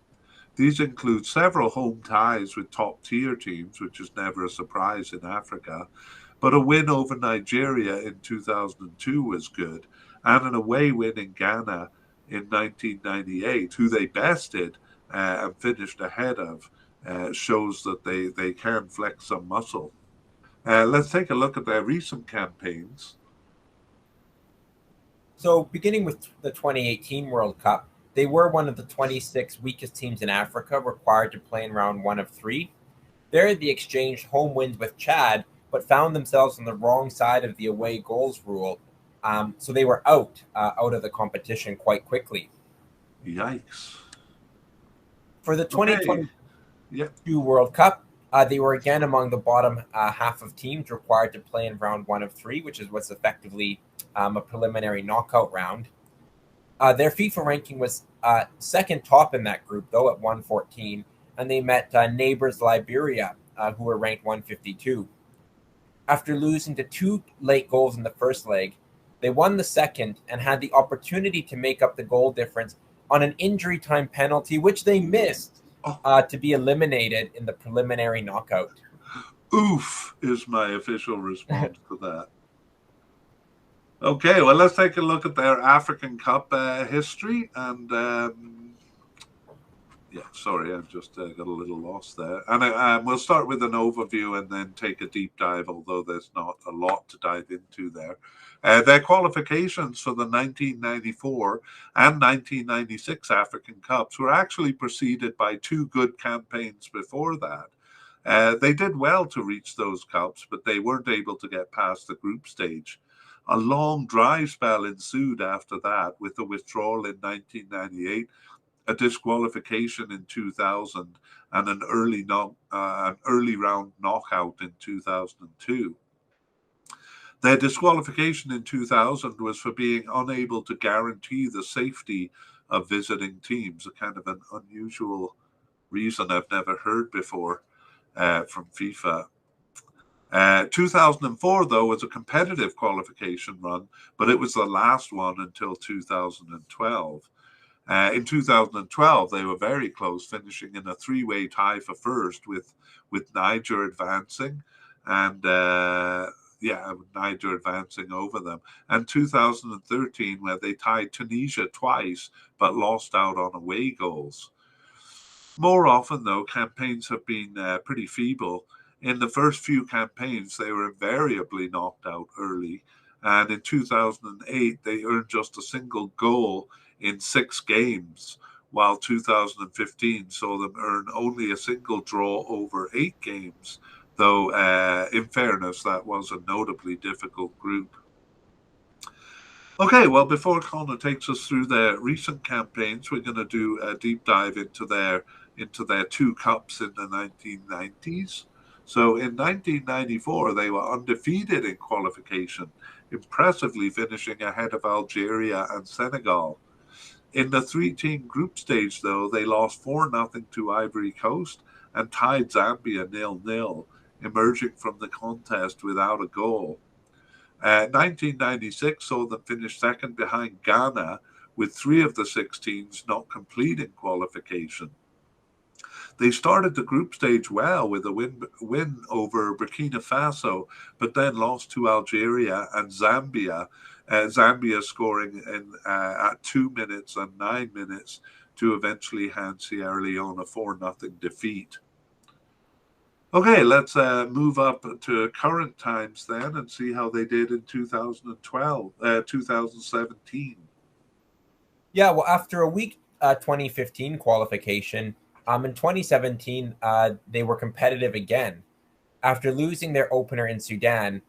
These include several home ties with top-tier teams, which is never a surprise in Africa, but a win over Nigeria in 2002 was good, and an away win in Ghana in 1998, who they bested and finished ahead of, shows that they can flex some muscle. Let's take a look at their recent campaigns. So, beginning with the 2018 World Cup, they were one of the 26 weakest teams in Africa required to play in round 1 of 3. There, they exchanged home wins with Chad, but found themselves on the wrong side of the away goals rule. So they were out of the competition quite quickly. Yikes. For the 2020, Okay. Yeah. two World Cup. They were again among the bottom half of teams required to play in round 1 of 3, which is what's effectively a preliminary knockout round. Their FIFA ranking was second top in that group, though, at 114, and they met neighbors Liberia, who were ranked 152. After losing to 2 late goals in the first leg, they won the second and had the opportunity to make up the goal difference on an injury time penalty, which they missed to be eliminated in the preliminary knockout. Oof is my official response to that. Okay, well, let's take a look at their African Cup history. And yeah, sorry, I've just got a little lost there. And we'll start with an overview and then take a deep dive, although there's not a lot to dive into there. Their qualifications for the 1994 and 1996 African Cups were actually preceded by 2 good campaigns before that. They did well to reach those cups, but they weren't able to get past the group stage. A long dry spell ensued after that, with a withdrawal in 1998, a disqualification in 2000, and an early round knockout in 2002. Their disqualification in 2000 was for being unable to guarantee the safety of visiting teams, a kind of an unusual reason I've never heard before from FIFA. 2004, though, was a competitive qualification run, but it was the last one until 2012. In 2012, they were very close, finishing in a 3-way tie for first, with Niger advancing, and Niger advancing over them. And 2013, where they tied Tunisia twice, but lost out on away goals. More often, though, campaigns have been pretty feeble. In the first few campaigns, they were invariably knocked out early. And in 2008, they earned just a single goal in 6 games, while 2015 saw them earn only a single draw over 8 games, though, in fairness, that was a notably difficult group. Okay, well, before Connor takes us through their recent campaigns, we're going to do a deep dive into their 2 cups in the 1990s. So in 1994, they were undefeated in qualification, impressively finishing ahead of Algeria and Senegal. In the 3-team group stage, though, they lost 4-0 to Ivory Coast and tied Zambia 0-0, emerging from the contest without a goal. 1996 saw them finish second behind Ghana, with 3 of the 6 teams not completing qualification. They started the group stage well with a win over Burkina Faso, but then lost to Algeria and Zambia. Zambia scoring at 2 minutes and 9 minutes to eventually hand Sierra Leone a 4-0 defeat. Okay, let's move up to current times then and see how they did in 2017. Yeah, well, after a weak 2015 qualification, in 2017, they were competitive again. After losing their opener in Sudan,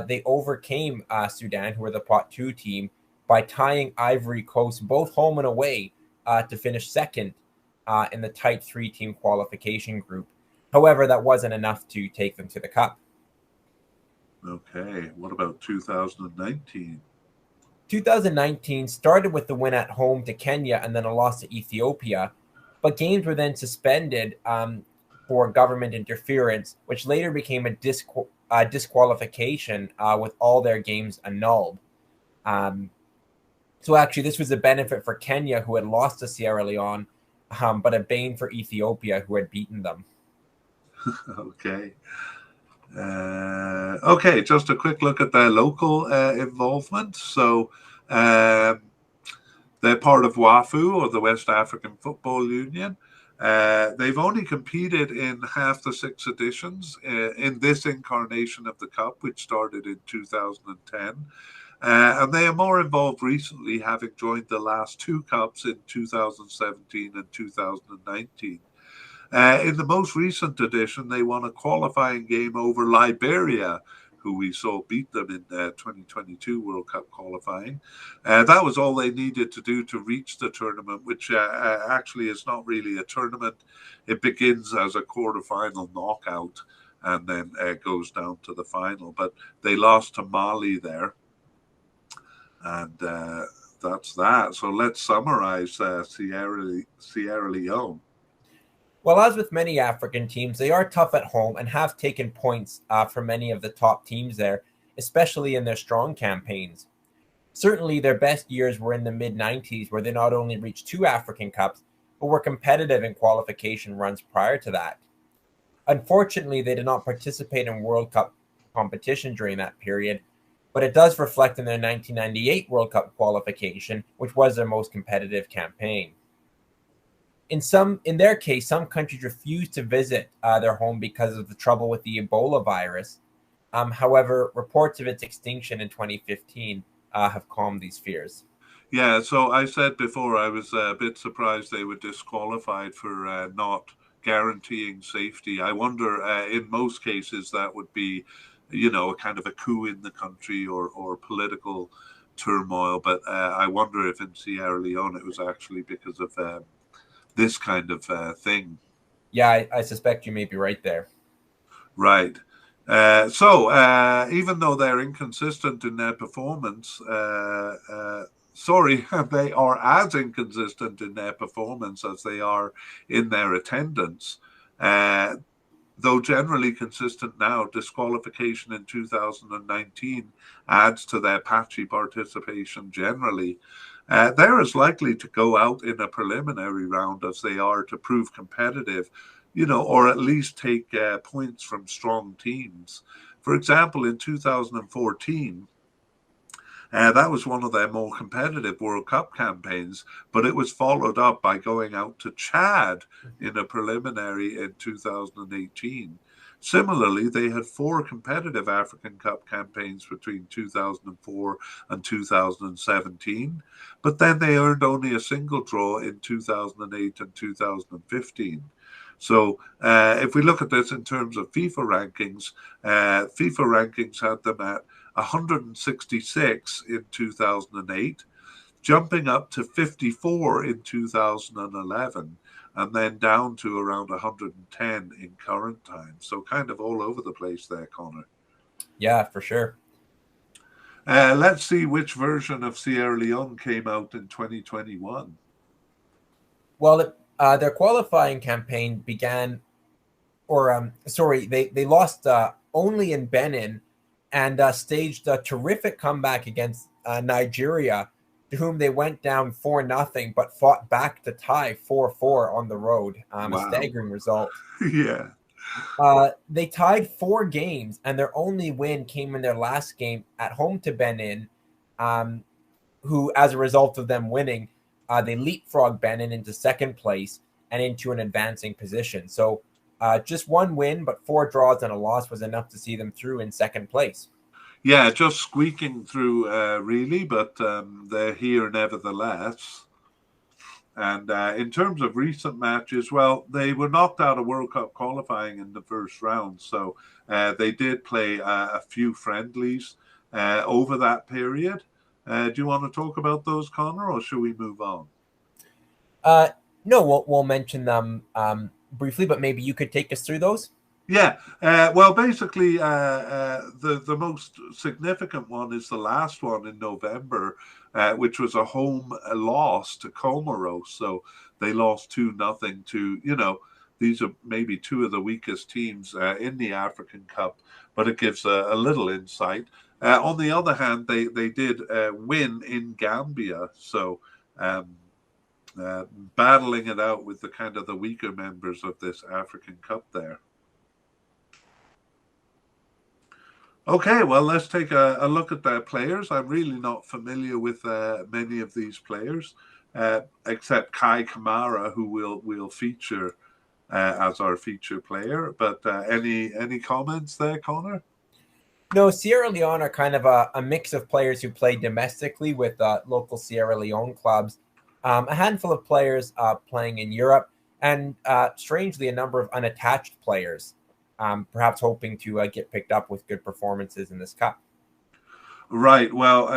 they overcame Sudan, who were the pot 2 team, by tying Ivory Coast both home and away to finish second in the tight 3-team qualification group. However, that wasn't enough to take them to the cup. Okay, what about 2019? 2019 started with the win at home to Kenya and then a loss to Ethiopia, but games were then suspended for government interference, which later became a disqualification with all their games annulled. So actually, this was a benefit for Kenya, who had lost to Sierra Leone, but a bane for Ethiopia, who had beaten them. Okay. Okay, just a quick look at their local involvement. So they're part of WAFU, or the West African Football Union. They've only competed in half the 6 editions in this incarnation of the Cup, which started in 2010. And they are more involved recently, having joined the last 2 Cups in 2017 and 2019. In the most recent edition, they won a qualifying game over Liberia who we saw beat them in 2022 World Cup qualifying. That was all they needed to do to reach the tournament, which actually is not really a tournament. It begins as a quarterfinal knockout and then goes down to the final. But they lost to Mali there. And that's that. So let's summarize Sierra Leone. Well, as with many African teams, they are tough at home and have taken points from many of the top teams there, especially in their strong campaigns. Certainly, their best years were in the mid-90s, where they not only reached 2 African Cups, but were competitive in qualification runs prior to that. Unfortunately, they did not participate in World Cup competition during that period, but it does reflect in their 1998 World Cup qualification, which was their most competitive campaign. In their case, some countries refused to visit their home because of the trouble with the Ebola virus. However, reports of its extinction in 2015 have calmed these fears. Yeah, so I said before I was a bit surprised they were disqualified for not guaranteeing safety. I wonder, in most cases, that would be, a kind of a coup in the country or political turmoil. But I wonder if in Sierra Leone it was actually because of this kind of thing. Yeah, I suspect you may be right there. Right. So even though they're inconsistent in their performance, they are as inconsistent in their performance as they are in their attendance. Though generally consistent now, disqualification in 2019 adds to their patchy participation generally. They're as likely to go out in a preliminary round as they are to prove competitive, or at least take points from strong teams. For example, in 2014, that was one of their more competitive World Cup campaigns, but it was followed up by going out to Chad in a preliminary in 2018. Similarly, they had 4 competitive African Cup campaigns between 2004 and 2017, but then they earned only a single draw in 2008 and 2015. So if we look at this in terms of FIFA rankings had them at 166 in 2008, jumping up to 54 in 2011, and then down to around 110 in current times. So kind of all over the place there, Connor. Yeah, for sure. Let's see which version of Sierra Leone came out in 2021. Well, their qualifying campaign began, they lost only in Benin and staged a terrific comeback against Nigeria, to whom they went down 4-0, but fought back to tie 4-4 on the road. Wow. A staggering result. Yeah. They tied 4 games, and their only win came in their last game at home to Benin, who, as a result of them winning, they leapfrogged Benin into second place and into an advancing position. So just 1 win, but 4 draws and a loss was enough to see them through in second place. Yeah, just squeaking through, really, but they're here nevertheless. And in terms of recent matches, well, they were knocked out of World Cup qualifying in the first round. So they did play a few friendlies over that period. Do you want to talk about those, Connor, or should we move on? No, we'll mention them briefly, but maybe you could take us through those. Yeah, well, basically, the most significant one is the last one in November, which was a home loss to Comoros. So they lost 2-0 to, these are maybe 2 of the weakest teams in the African Cup, but it gives a little insight. On the other hand, they did win in Gambia, so battling it out with the kind of the weaker members of this African Cup there. Okay, well, let's take a look at their players. I'm really not familiar with many of these players, except Kai Kamara, who we'll feature as our feature player. But any comments there, Connor? No, Sierra Leone are kind of a mix of players who play domestically with local Sierra Leone clubs, a handful of players playing in Europe, and strangely, a number of unattached players. perhaps hoping to get picked up with good performances in this cup. Right. Well,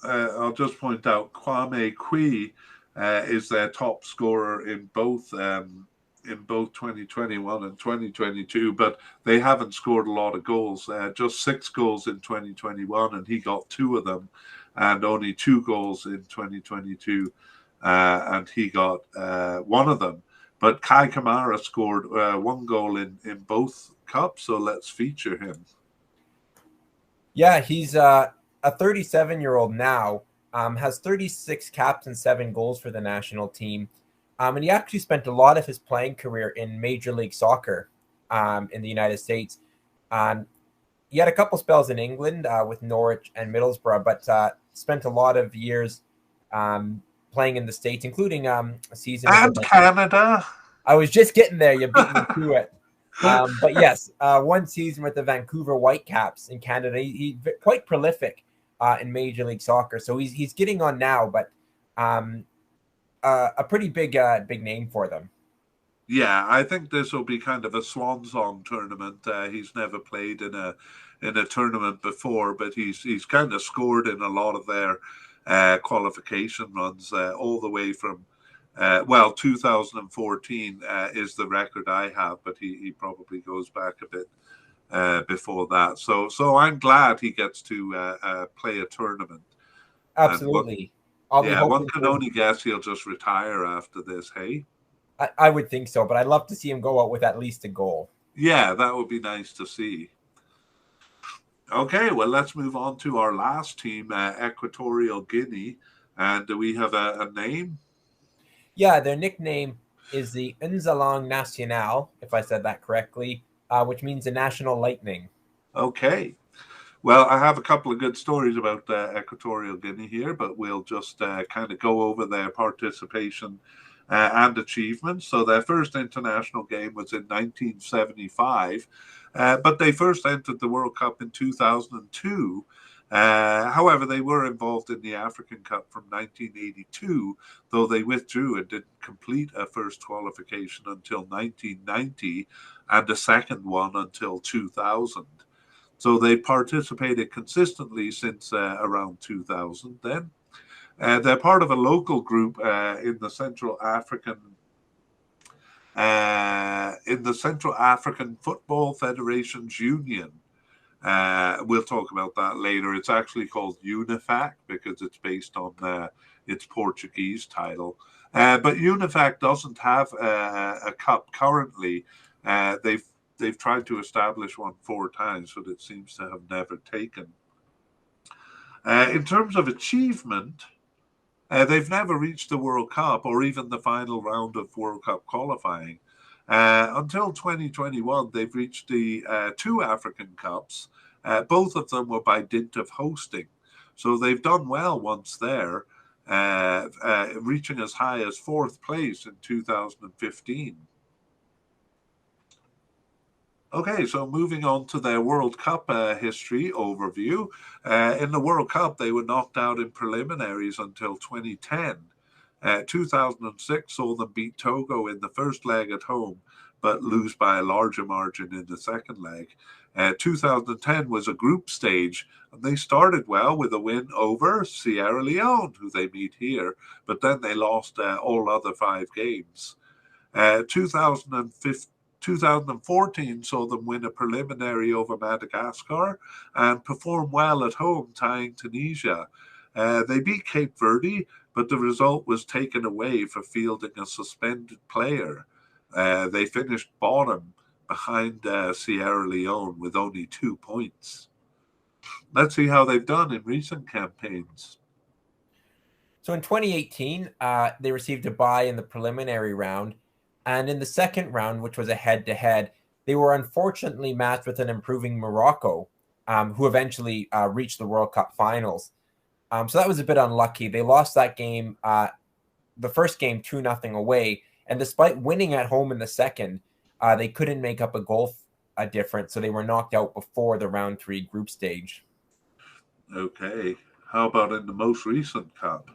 I'll just point out Kwame Kwei is their top scorer in both 2021 and 2022, but they haven't scored a lot of goals. Just 6 goals in 2021, and he got 2 of them, and only 2 goals in 2022, and he got 1 of them. But Kai Kamara scored 1 goal in both cups, so let's feature him. Yeah, he's a 37-year-old now, has 36 caps and 7 goals for the national team. And he actually spent a lot of his playing career in Major League Soccer in the United States. He had a couple spells in England with Norwich and Middlesbrough, but spent a lot of years playing in the States, including a season. And Canada. I was just getting there. You beat me to it. But yes, 1 season with the Vancouver Whitecaps in Canada. He's quite prolific in Major League Soccer. So he's getting on now, but a pretty big name for them. Yeah, I think this will be kind of a swan song tournament. He's never played in a tournament before, but he's kind of scored in a lot of their qualification runs all the way from 2014 is the record I have, but he probably goes back a bit before that. So I'm glad he gets to play a tournament. Absolutely. One can only guess he'll just retire after this, hey? I would think so, but I'd love to see him go out with at least a goal. Yeah, that would be nice to see. Okay, well, let's move on to our last team, Equatorial Guinea. And do we have a name? Yeah, their nickname is the Unzalang Nacional, if I said that correctly, which means the National Lightning. Okay. Well, I have a couple of good stories about Equatorial Guinea here, but we'll just kind of go over their participation and achievements. So their first international game was in 1975, but they first entered the World Cup in 2002. However, they were involved in the African Cup from 1982, though they withdrew and didn't complete a first qualification until 1990 and a second one until 2000. So they participated consistently since around 2000 then. They're part of a local group in the Central African Football Federations Union. We'll talk about that later. It's actually called UNIFAC because it's based on its Portuguese title. But UNIFAC doesn't have a cup currently. They've tried to establish one 4 times, but it seems to have never taken. In terms of achievement, they've never reached the World Cup or even the final round of World Cup qualifying. Until 2021, they've reached the 2 African Cups. Both of them were by dint of hosting. So they've done well once there, reaching as high as 4th place in 2015. Okay, so moving on to their World Cup history overview. In the World Cup, they were knocked out in preliminaries until 2010. 2006 saw them beat Togo in the first leg at home, but lose by a larger margin in the second leg. 2010 was a group stage, and they started well with a win over Sierra Leone, who they meet here, but then they lost all other 5 games. 2014 saw them win a preliminary over Madagascar and perform well at home, tying Tunisia. They beat Cape Verde, but the result was taken away for fielding a suspended player. They finished bottom behind Sierra Leone with only 2 points. Let's see how they've done in recent campaigns. So in 2018, they received a bye in the preliminary round. And in the second round, which was a head-to-head, they were unfortunately matched with an improving Morocco, who eventually reached the World Cup finals. So that was a bit unlucky. They lost that game, the first game 2-0 away. And despite winning at home in the second, they couldn't make up a goal difference. So they were knocked out before the round 3 group stage. Okay. How about in the most recent cup?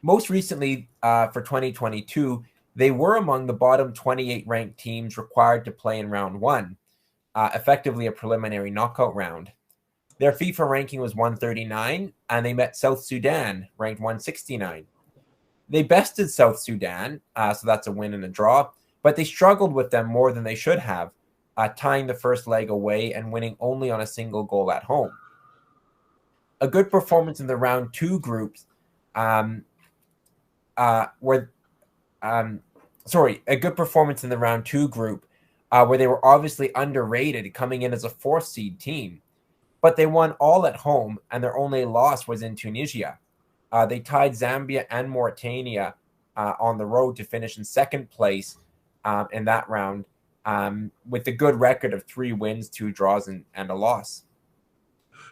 Most recently, for 2022, They were among the bottom 28 ranked teams required to play in round one, effectively a preliminary knockout round. Their FIFA ranking was 139, and they met South Sudan, ranked 169. They bested South Sudan, so that's a win and a draw, but they struggled with them more than they should have, tying the first leg away and winning only on a single goal at home. A good performance in the round two groups, a good performance in the round two group, where they were obviously underrated, coming in as a fourth seed team. But they won all at home, and their only loss was in Tunisia. They tied Zambia and Mauritania on the road to finish in second place in that round, with a good record of 3 wins, 2 draws, and a loss.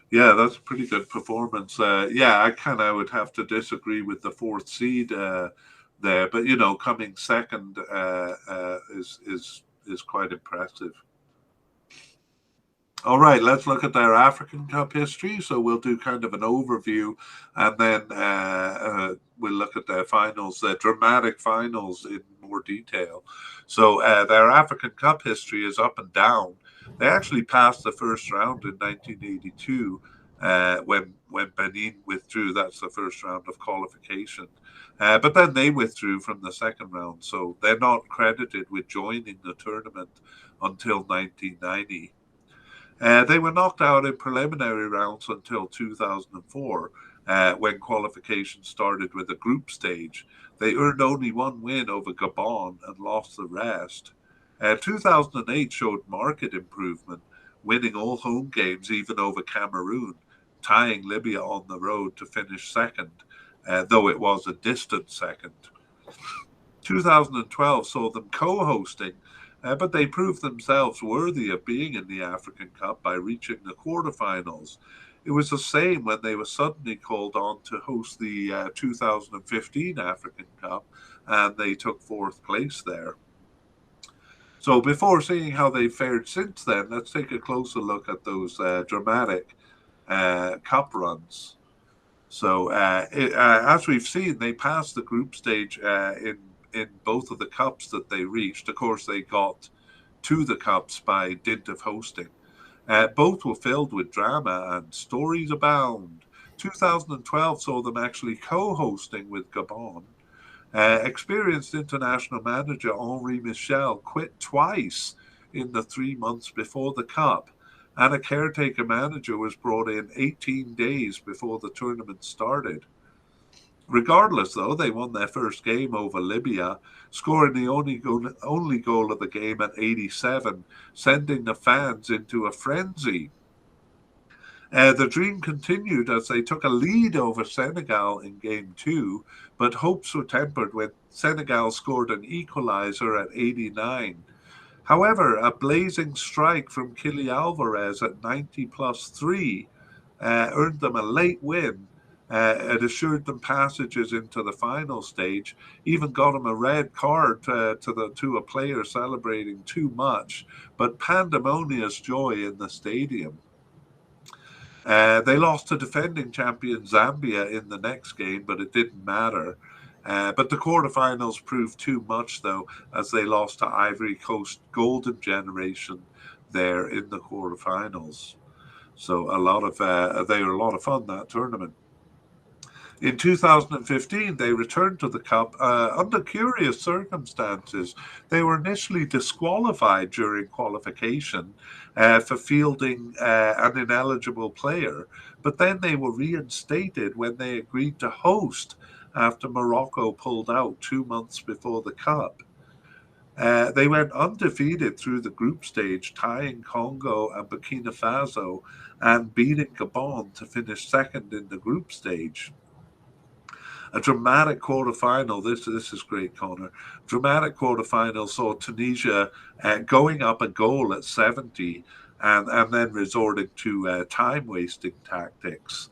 Yeah, that's a pretty good performance. I kind of would have to disagree with the fourth seed there, but coming second is quite impressive. All right, let's look at their African Cup history. So we'll do kind of an overview, and then we'll look at their finals, their dramatic finals in more detail. So their African Cup history is up and down. They actually passed the first round in 1982 when Benin withdrew. That's the first round of qualification. But then they withdrew from the second round, so they're not credited with joining the tournament until 1990. They were knocked out in preliminary rounds until 2004, when qualification started with a group stage. They earned only 1 win over Gabon and lost the rest. 2008 showed marked improvement, winning all home games, even over Cameroon, tying Libya on the road to finish second, though it was a distant second. 2012 saw them co-hosting, but they proved themselves worthy of being in the African Cup by reaching the quarterfinals. It was the same when they were suddenly called on to host the 2015 African Cup, and they took 4th place there. So before seeing how they fared since then, let's take a closer look at those dramatic cup runs. So as we've seen, they passed the group stage in both of the cups that they reached. Of course, they got to the cups by dint of hosting. Both were filled with drama and stories abound. 2012 saw them actually co-hosting with Gabon. Experienced international manager Henri Michel quit twice in the 3 months before the cup, and a caretaker manager was brought in 18 days before the tournament started. Regardless, though, they won their first game over Libya, scoring the only goal of the game at 87, sending the fans into a frenzy. The dream continued as they took a lead over Senegal in Game 2, but hopes were tempered when Senegal scored an equalizer at 89. However, a blazing strike from Kili Alvarez at 90+3 earned them a late win. It assured them passages into the final stage, even got them a red card to a player celebrating too much, but pandemonious joy in the stadium. They lost to defending champion Zambia in the next game, but it didn't matter. But the quarterfinals proved too much, though, as they lost to Ivory Coast Golden Generation there in the quarterfinals. So they were a lot of fun, that tournament. In 2015, they returned to the Cup under curious circumstances. They were initially disqualified during qualification for fielding an ineligible player, but then they were reinstated when they agreed to host after Morocco pulled out 2 months before the Cup. They went undefeated through the group stage, tying Congo and Burkina Faso and beating Gabon to finish second in the group stage. A dramatic quarterfinal. This is great, Connor. Dramatic quarterfinal saw Tunisia going up a goal at 70 and then resorting to time-wasting tactics.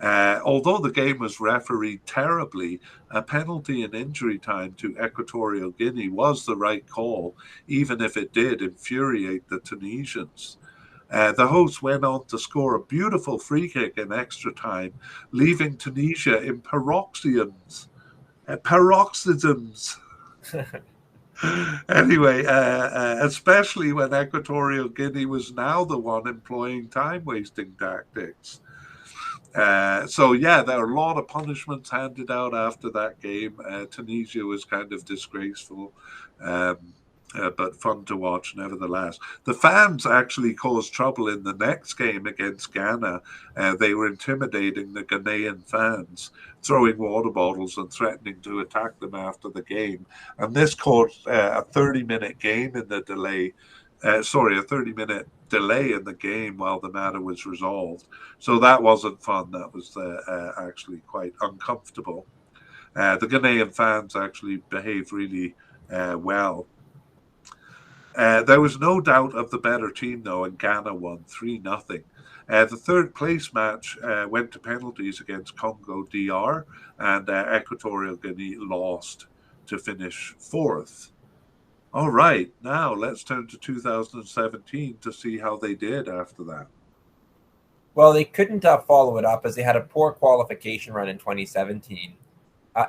Although the game was refereed terribly, a penalty in injury time to Equatorial Guinea was the right call, even if it did infuriate the Tunisians. The hosts went on to score a beautiful free kick in extra time, leaving Tunisia in paroxysms Anyway, especially when Equatorial Guinea was now the one employing time-wasting tactics. So yeah, there are a lot of punishments handed out after that game. Tunisia was kind of disgraceful, um, but fun to watch nevertheless. The fans actually caused trouble in the next game against Ghana. They were intimidating the Ghanaian fans, throwing water bottles and threatening to attack them after the game. And this caused a 30-minute game in the delay. A 30-minute delay in the game while the matter was resolved. So that wasn't fun. That was actually quite uncomfortable. The Ghanaian fans actually behaved really well. There was no doubt of the better team, though, and Ghana won 3-0. The third place match went to penalties against Congo DR, and Equatorial Guinea lost to finish fourth. All right, now let's turn to 2017 to see how they did after that. Well, they couldn't follow it up as they had a poor qualification run in 2017.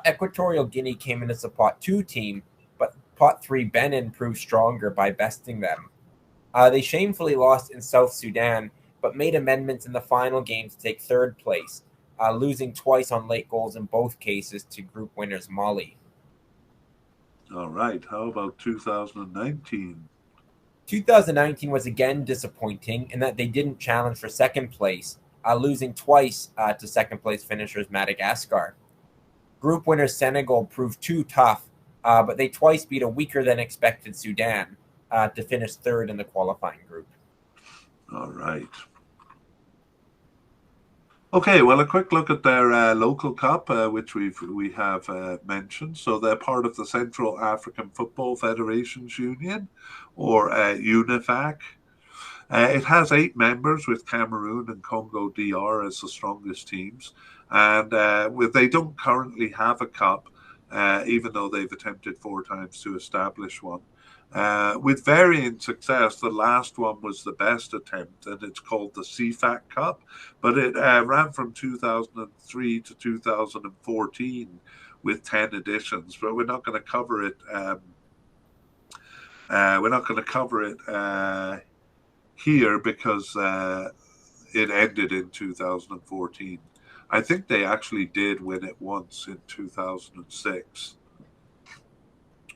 Equatorial Guinea came in as a pot 2 team, but pot 3 Benin proved stronger by besting them. They shamefully lost in South Sudan, but made amendments in the final game to take third place, losing twice on late goals in both cases to group winners Mali. All right, how about 2019? 2019 was again disappointing in that they didn't challenge for second place, losing twice to second place finishers Madagascar. Group winner Senegal proved too tough, but they twice beat a weaker than expected Sudan to finish third in the qualifying group. All right. Okay, well, a quick look at their local cup, which we have mentioned. So they're part of the Central African Football Federations Union, or UNIFAC. It has 8 members, with Cameroon and Congo DR as the strongest teams. And they don't currently have a cup, even though they've attempted 4 times to establish one. With varying success, the last one was the best attempt, and it's called the CFAC Cup. But it ran from 2003 to 2014 with 10 editions. But we're not going to cover it. We're not going to cover it here because it ended in 2014. I think they actually did win it once in 2006.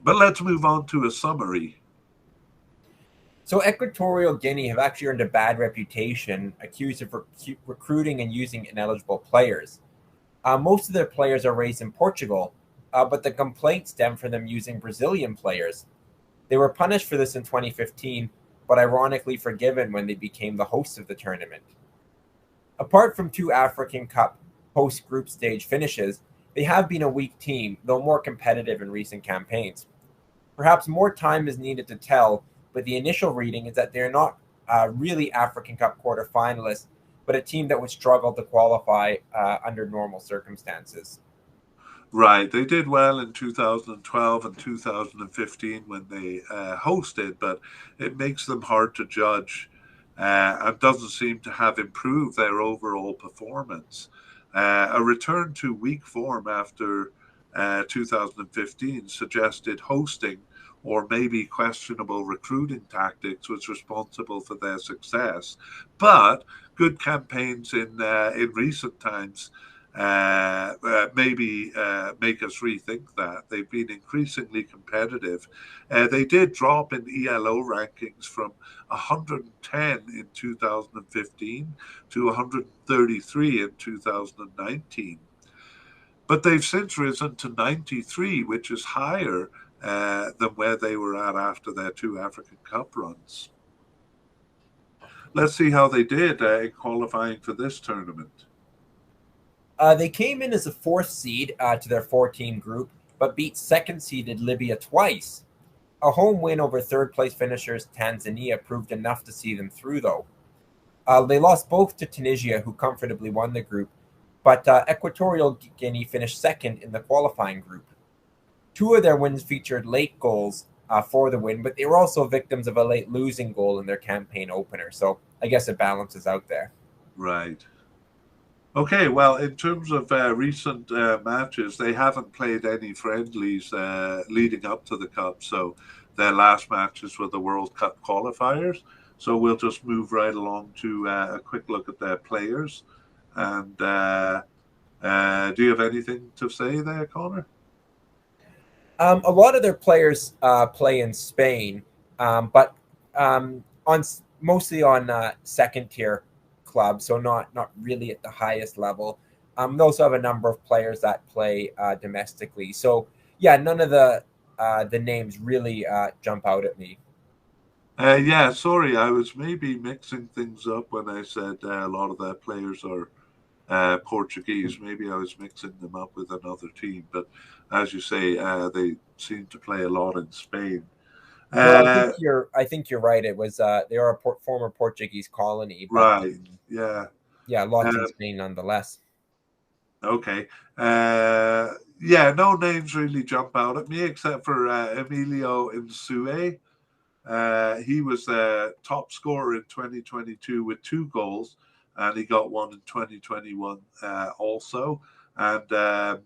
But let's move on to a summary. So Equatorial Guinea have actually earned a bad reputation, accused of recruiting and using ineligible players. Most of their players are raised in Portugal, but the complaints stem from them using Brazilian players. They were punished for this in 2015, but ironically forgiven when they became the hosts of the tournament. Apart from 2 African Cup post-group stage finishes, they have been a weak team, though more competitive in recent campaigns. Perhaps more time is needed to tell, but the initial reading is that they're not really African Cup quarterfinalists, but a team that would struggle to qualify under normal circumstances. Right. They did well in 2012 and 2015 when they hosted, but it makes them hard to judge and doesn't seem to have improved their overall performance. A return to weak form after 2015 suggested hosting or maybe questionable recruiting tactics was responsible for their success. But good campaigns in recent times maybe make us rethink that. They've been increasingly competitive. They did drop in ELO rankings from 110 in 2015 to 133 in 2019. But they've since risen to 93, which is higher than where they were at after their 2 African Cup runs. Let's see how they did in qualifying for this tournament. They came in as a 4th seed to their 14 group, but beat 2nd seeded Libya twice. A home win over 3rd place finishers Tanzania proved enough to see them through, though. They lost both to Tunisia, who comfortably won the group, but Equatorial Guinea finished 2nd in the qualifying group. 2 of their wins featured late goals for the win, but they were also victims of a late losing goal in their campaign opener, so I guess it balances out there. Right. Okay, well, in terms of recent matches, they haven't played any friendlies leading up to the Cup. So their last matches were the World Cup qualifiers. So we'll just move right along to a quick look at their players. And do you have anything to say there, Connor? A lot of their players play in Spain, but mostly on second tier clubs, so not really at the highest level. They also have a number of players that play domestically. So yeah, none of the names really jump out at me. Yeah, sorry, I was maybe mixing things up when I said a lot of their players are Portuguese. Maybe I was mixing them up with another team, but as you say, they seem to play a lot in Spain. No, Uh, I think you're right. It was they are a former Portuguese colony, but right, yeah. yeah, lots in Uh, Spain nonetheless. okay. Uh, yeah, no names really jump out at me except for Emilio Insue. He was top scorer in 2022 with 2 goals, and he got one in 2021 also. And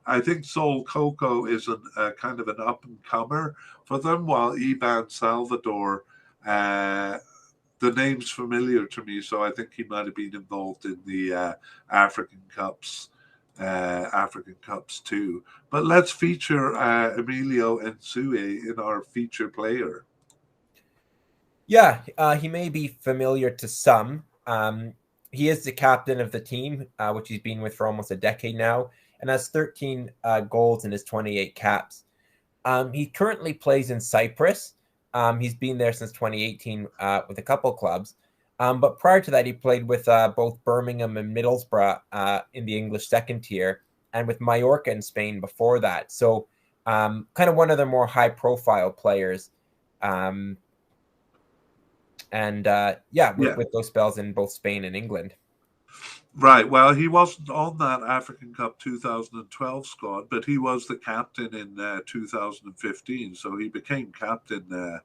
I think Sol Coco is a kind of an up and comer for them, while Iban Salvador, uh, the name's familiar to me, so I think he might have been involved in the African Cups. African Cups too. But let's feature Emilio Nsue in our feature player. Yeah, he may be familiar to some. He is the captain of the team, which he's been with for almost a decade now, and has 13 goals in his 28 caps. He currently plays in Cyprus. He's been there since 2018 with a couple clubs. But prior to that, he played with both Birmingham and Middlesbrough in the English second tier, and with Mallorca in Spain before that. So, kind of one of the more high profile players. Um, and yeah, Yeah, with those spells in both Spain and England. right. Well, he wasn't on that African Cup 2012 squad, but he was the captain in 2015. So he became captain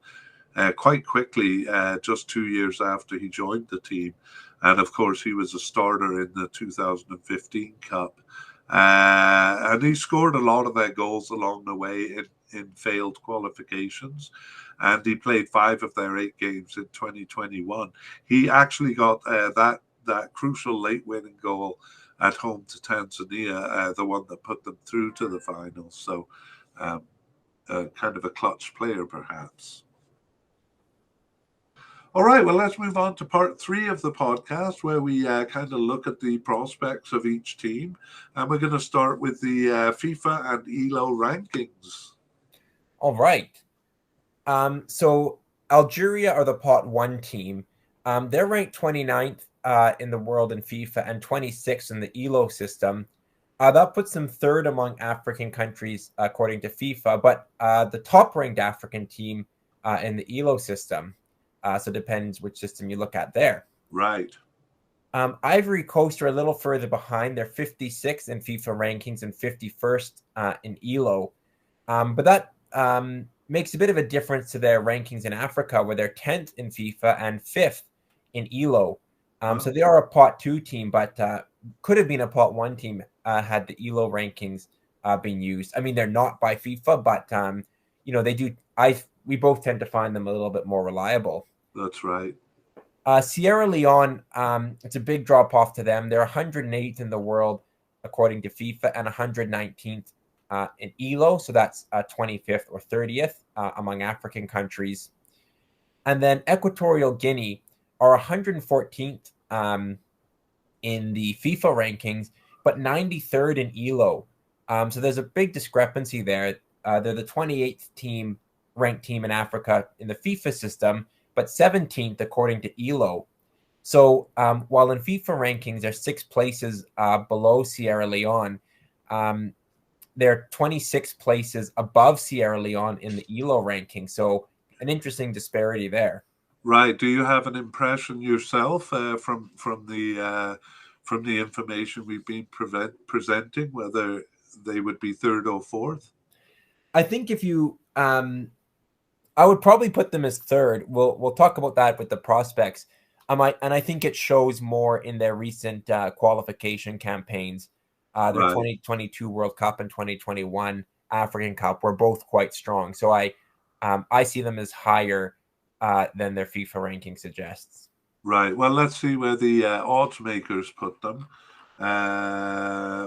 quite quickly, just 2 years after he joined the team. And of course, he was a starter in the 2015 Cup. And he scored a lot of their goals along the way in failed qualifications. And he played 5 of their 8 games in 2021. He actually got that crucial late winning goal at home to Tanzania, the one that put them through to the finals. So, um, kind of a clutch player, perhaps. All right, well, let's move on to part 3 of the podcast where we kind of look at the prospects of each team. And we're going to start with the FIFA and ELO rankings. All right. So Algeria are the pot one team. They're ranked 29th in the world in FIFA and 26th in the ELO system. That puts them third among African countries according to FIFA, but the top ranked African team in the ELO system. So it depends which system you look at there. Right. Ivory Coast are a little further behind. They're 56th in FIFA rankings and 51st in ELO. But that makes a bit of a difference to their rankings in Africa, where they're 10th in FIFA and 5th in ELO. So they are a pot 2 team, but could have been a pot 1 team had the ELO rankings been used. I mean, they're not by FIFA, but they do. We both tend to find them a little bit more reliable. That's right. Sierra Leone, it's a big drop off to them. They're 108th in the world according to FIFA and 119th in ELO, so that's 25th or 30th among African countries. And then Equatorial Guinea are 114th in the FIFA rankings, but 93rd in ELO. So there's a big discrepancy there. They're the 28th ranked team in Africa in the FIFA system, but 17th according to ELO. So while in FIFA rankings they're 6 places below Sierra Leone, they're 26 places above Sierra Leone in the ELO ranking. So an interesting disparity there. Right. Do you have an impression yourself from the information we've been presenting, whether they would be third or fourth? I think if you, I would probably put them as third. We'll talk about that with the prospects. I think it shows more in their recent qualification campaigns. Their Right. 2022 World Cup and 2021 African Cup were both quite strong. So I see them as higher than their FIFA ranking suggests. Right. Well, let's see where the odds makers put them.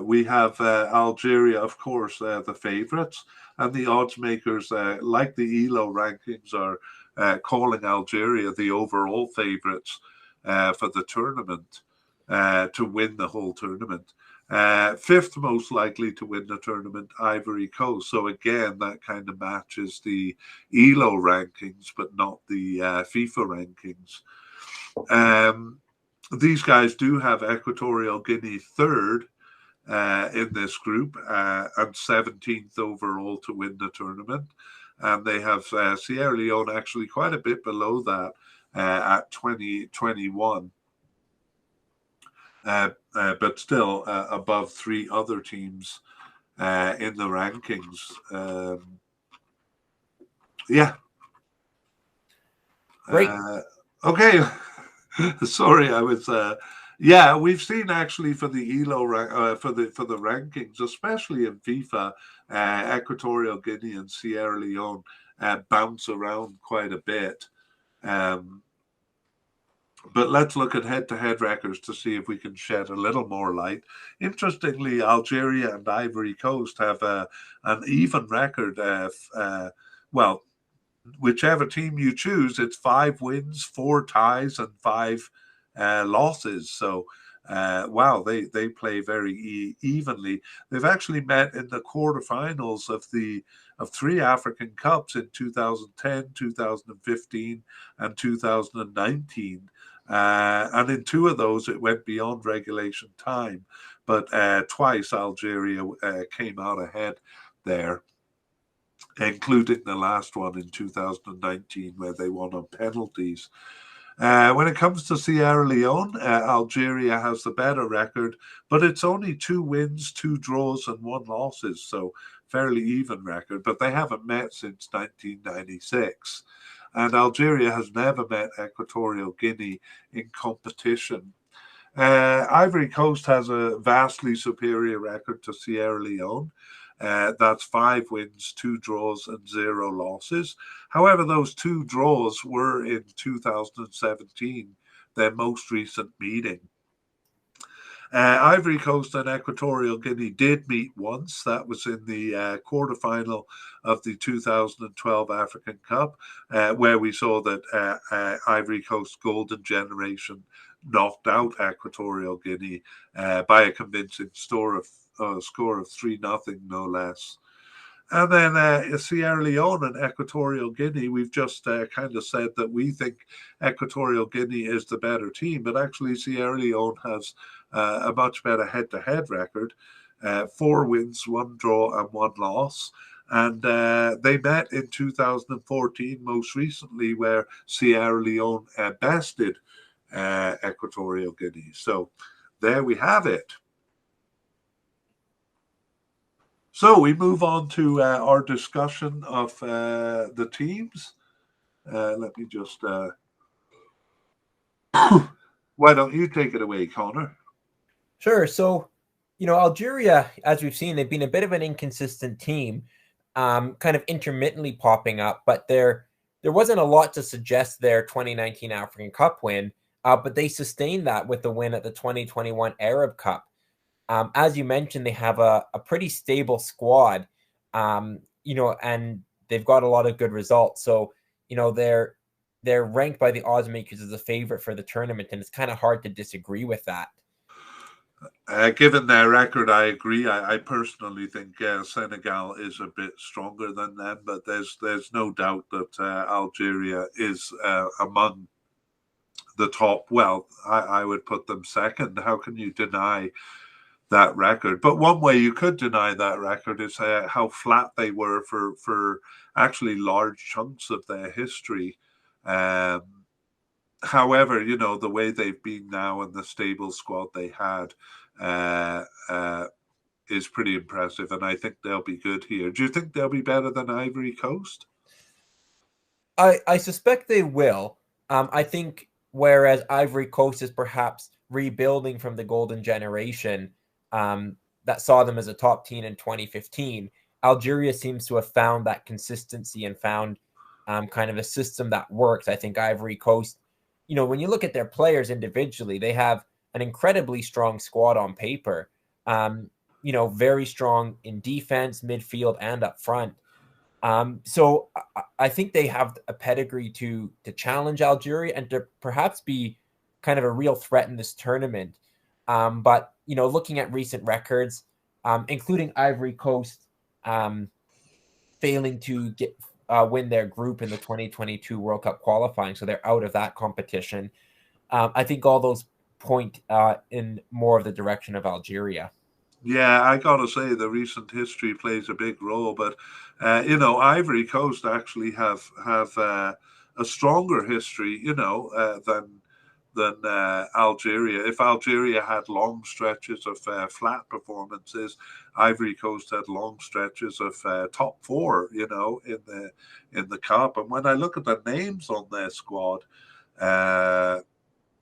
We have Algeria, of course, the favourites, and the odds makers, like the ELO rankings, are calling Algeria the overall favourites for the tournament to win the whole tournament. Fifth most likely to win the tournament, Ivory Coast. So again, that kind of matches the ELO rankings, but not the FIFA rankings. These guys do have Equatorial Guinea third in this group and 17th overall to win the tournament. And they have Sierra Leone actually quite a bit below that at 2021. But still above three other teams in the rankings. Yeah. Great. Okay. Sorry, I was. Yeah, we've seen actually for the ELO for the rankings, especially in FIFA, Equatorial Guinea and Sierra Leone bounce around quite a bit. But let's look at head-to-head records to see if we can shed a little more light. Interestingly, Algeria and Ivory Coast have an even record. Well, whichever team you choose, it's 5 wins, 4 ties, and 5 losses. So, wow, they play very evenly. They've actually met in the quarterfinals of 3 African Cups in 2010, 2015, and 2019. And in 2 of those, it went beyond regulation time. But twice Algeria came out ahead there, including the last one in 2019 where they won on penalties. When it comes to Sierra Leone, Algeria has the better record, but it's only 2 wins, 2 draws, and 1 losses, so fairly even record. But they haven't met since 1996. And Algeria has never met Equatorial Guinea in competition. Ivory Coast has a vastly superior record to Sierra Leone. That's 5 wins, 2 draws, and 0 losses. However, those 2 draws were in 2017, their most recent meeting. Ivory Coast and Equatorial Guinea did meet once. That was in the quarterfinal of the 2012 African Cup, where we saw that Ivory Coast Golden Generation knocked out Equatorial Guinea by a convincing score of 3-0, no less. And then Sierra Leone and Equatorial Guinea, we've just kind of said that we think Equatorial Guinea is the better team, but actually Sierra Leone has a much better head-to-head record, 4 wins, 1 draw, and 1 loss. And they met in 2014, most recently, where Sierra Leone bested Equatorial Guinea. So there we have it. So we move on to our discussion of the teams. Let me just... why don't you take it away, Connor? Sure. So, Algeria, as we've seen, they've been a bit of an inconsistent team, kind of intermittently popping up, but there wasn't a lot to suggest their 2019 African Cup win, but they sustained that with the win at the 2021 Arab Cup. As you mentioned, they have a pretty stable squad, and they've got a lot of good results. So, they're ranked by the odds makers as a favorite for the tournament, and it's kind of hard to disagree with that. Given their record, I agree. I personally think Senegal is a bit stronger than them, but there's no doubt that Algeria is among the top. Well, I would put them second. How can you deny that record? But one way you could deny that record is how flat they were for actually large chunks of their history. However, the way they've been now and the stable squad they had is pretty impressive, and I think they'll be good here. Do you think they'll be better than Ivory Coast? I suspect they will. I think whereas Ivory Coast is perhaps rebuilding from the golden generation that saw them as a top team in 2015. Algeria seems to have found that consistency and found kind of a system that works. I think Ivory Coast, when you look at their players individually, they have an incredibly strong squad on paper. Very strong in defense, midfield, and up front. So I think they have a pedigree to challenge Algeria and to perhaps be kind of a real threat in this tournament. But looking at recent records, including Ivory Coast failing to win their group in the 2022 World Cup qualifying, so they're out of that competition. I think all those point in more of the direction of Algeria. Yeah, I gotta say the recent history plays a big role, but Ivory Coast actually have a stronger history, than Algeria. If Algeria had long stretches of flat performances, Ivory Coast had long stretches of top four, in the cup. And when I look at the names on their squad, uh,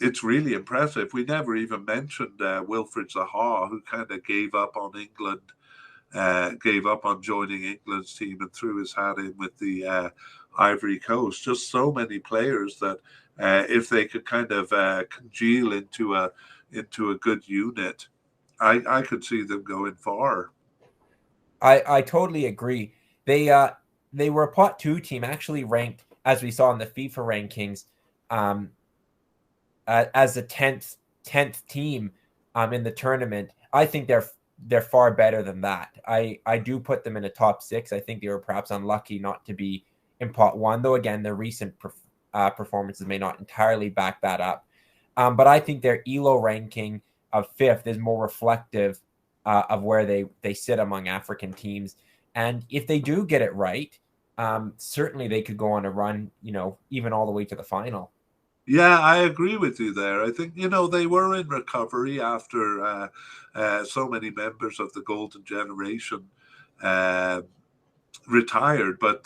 it's really impressive. We never even mentioned Wilfried Zaha, who kind of gave up on England, gave up on joining England's team and threw his hat in with the Ivory Coast. Just so many players that if they could kind of congeal into a good unit, I could see them going far. I totally agree. They were a pot two team, actually ranked, as we saw in the FIFA rankings, um, as the tenth team in the tournament. I think they're far better than that. I do put them in the top six. I think they were perhaps unlucky not to be in pot one, though. Again, their recent performances may not entirely back that up. But I think their ELO ranking of fifth is more reflective of where they sit among African teams. And if they do get it right, certainly they could go on a run, even all the way to the final. Yeah, I agree with you there. I think, they were in recovery after so many members of the Golden Generation uh, retired, but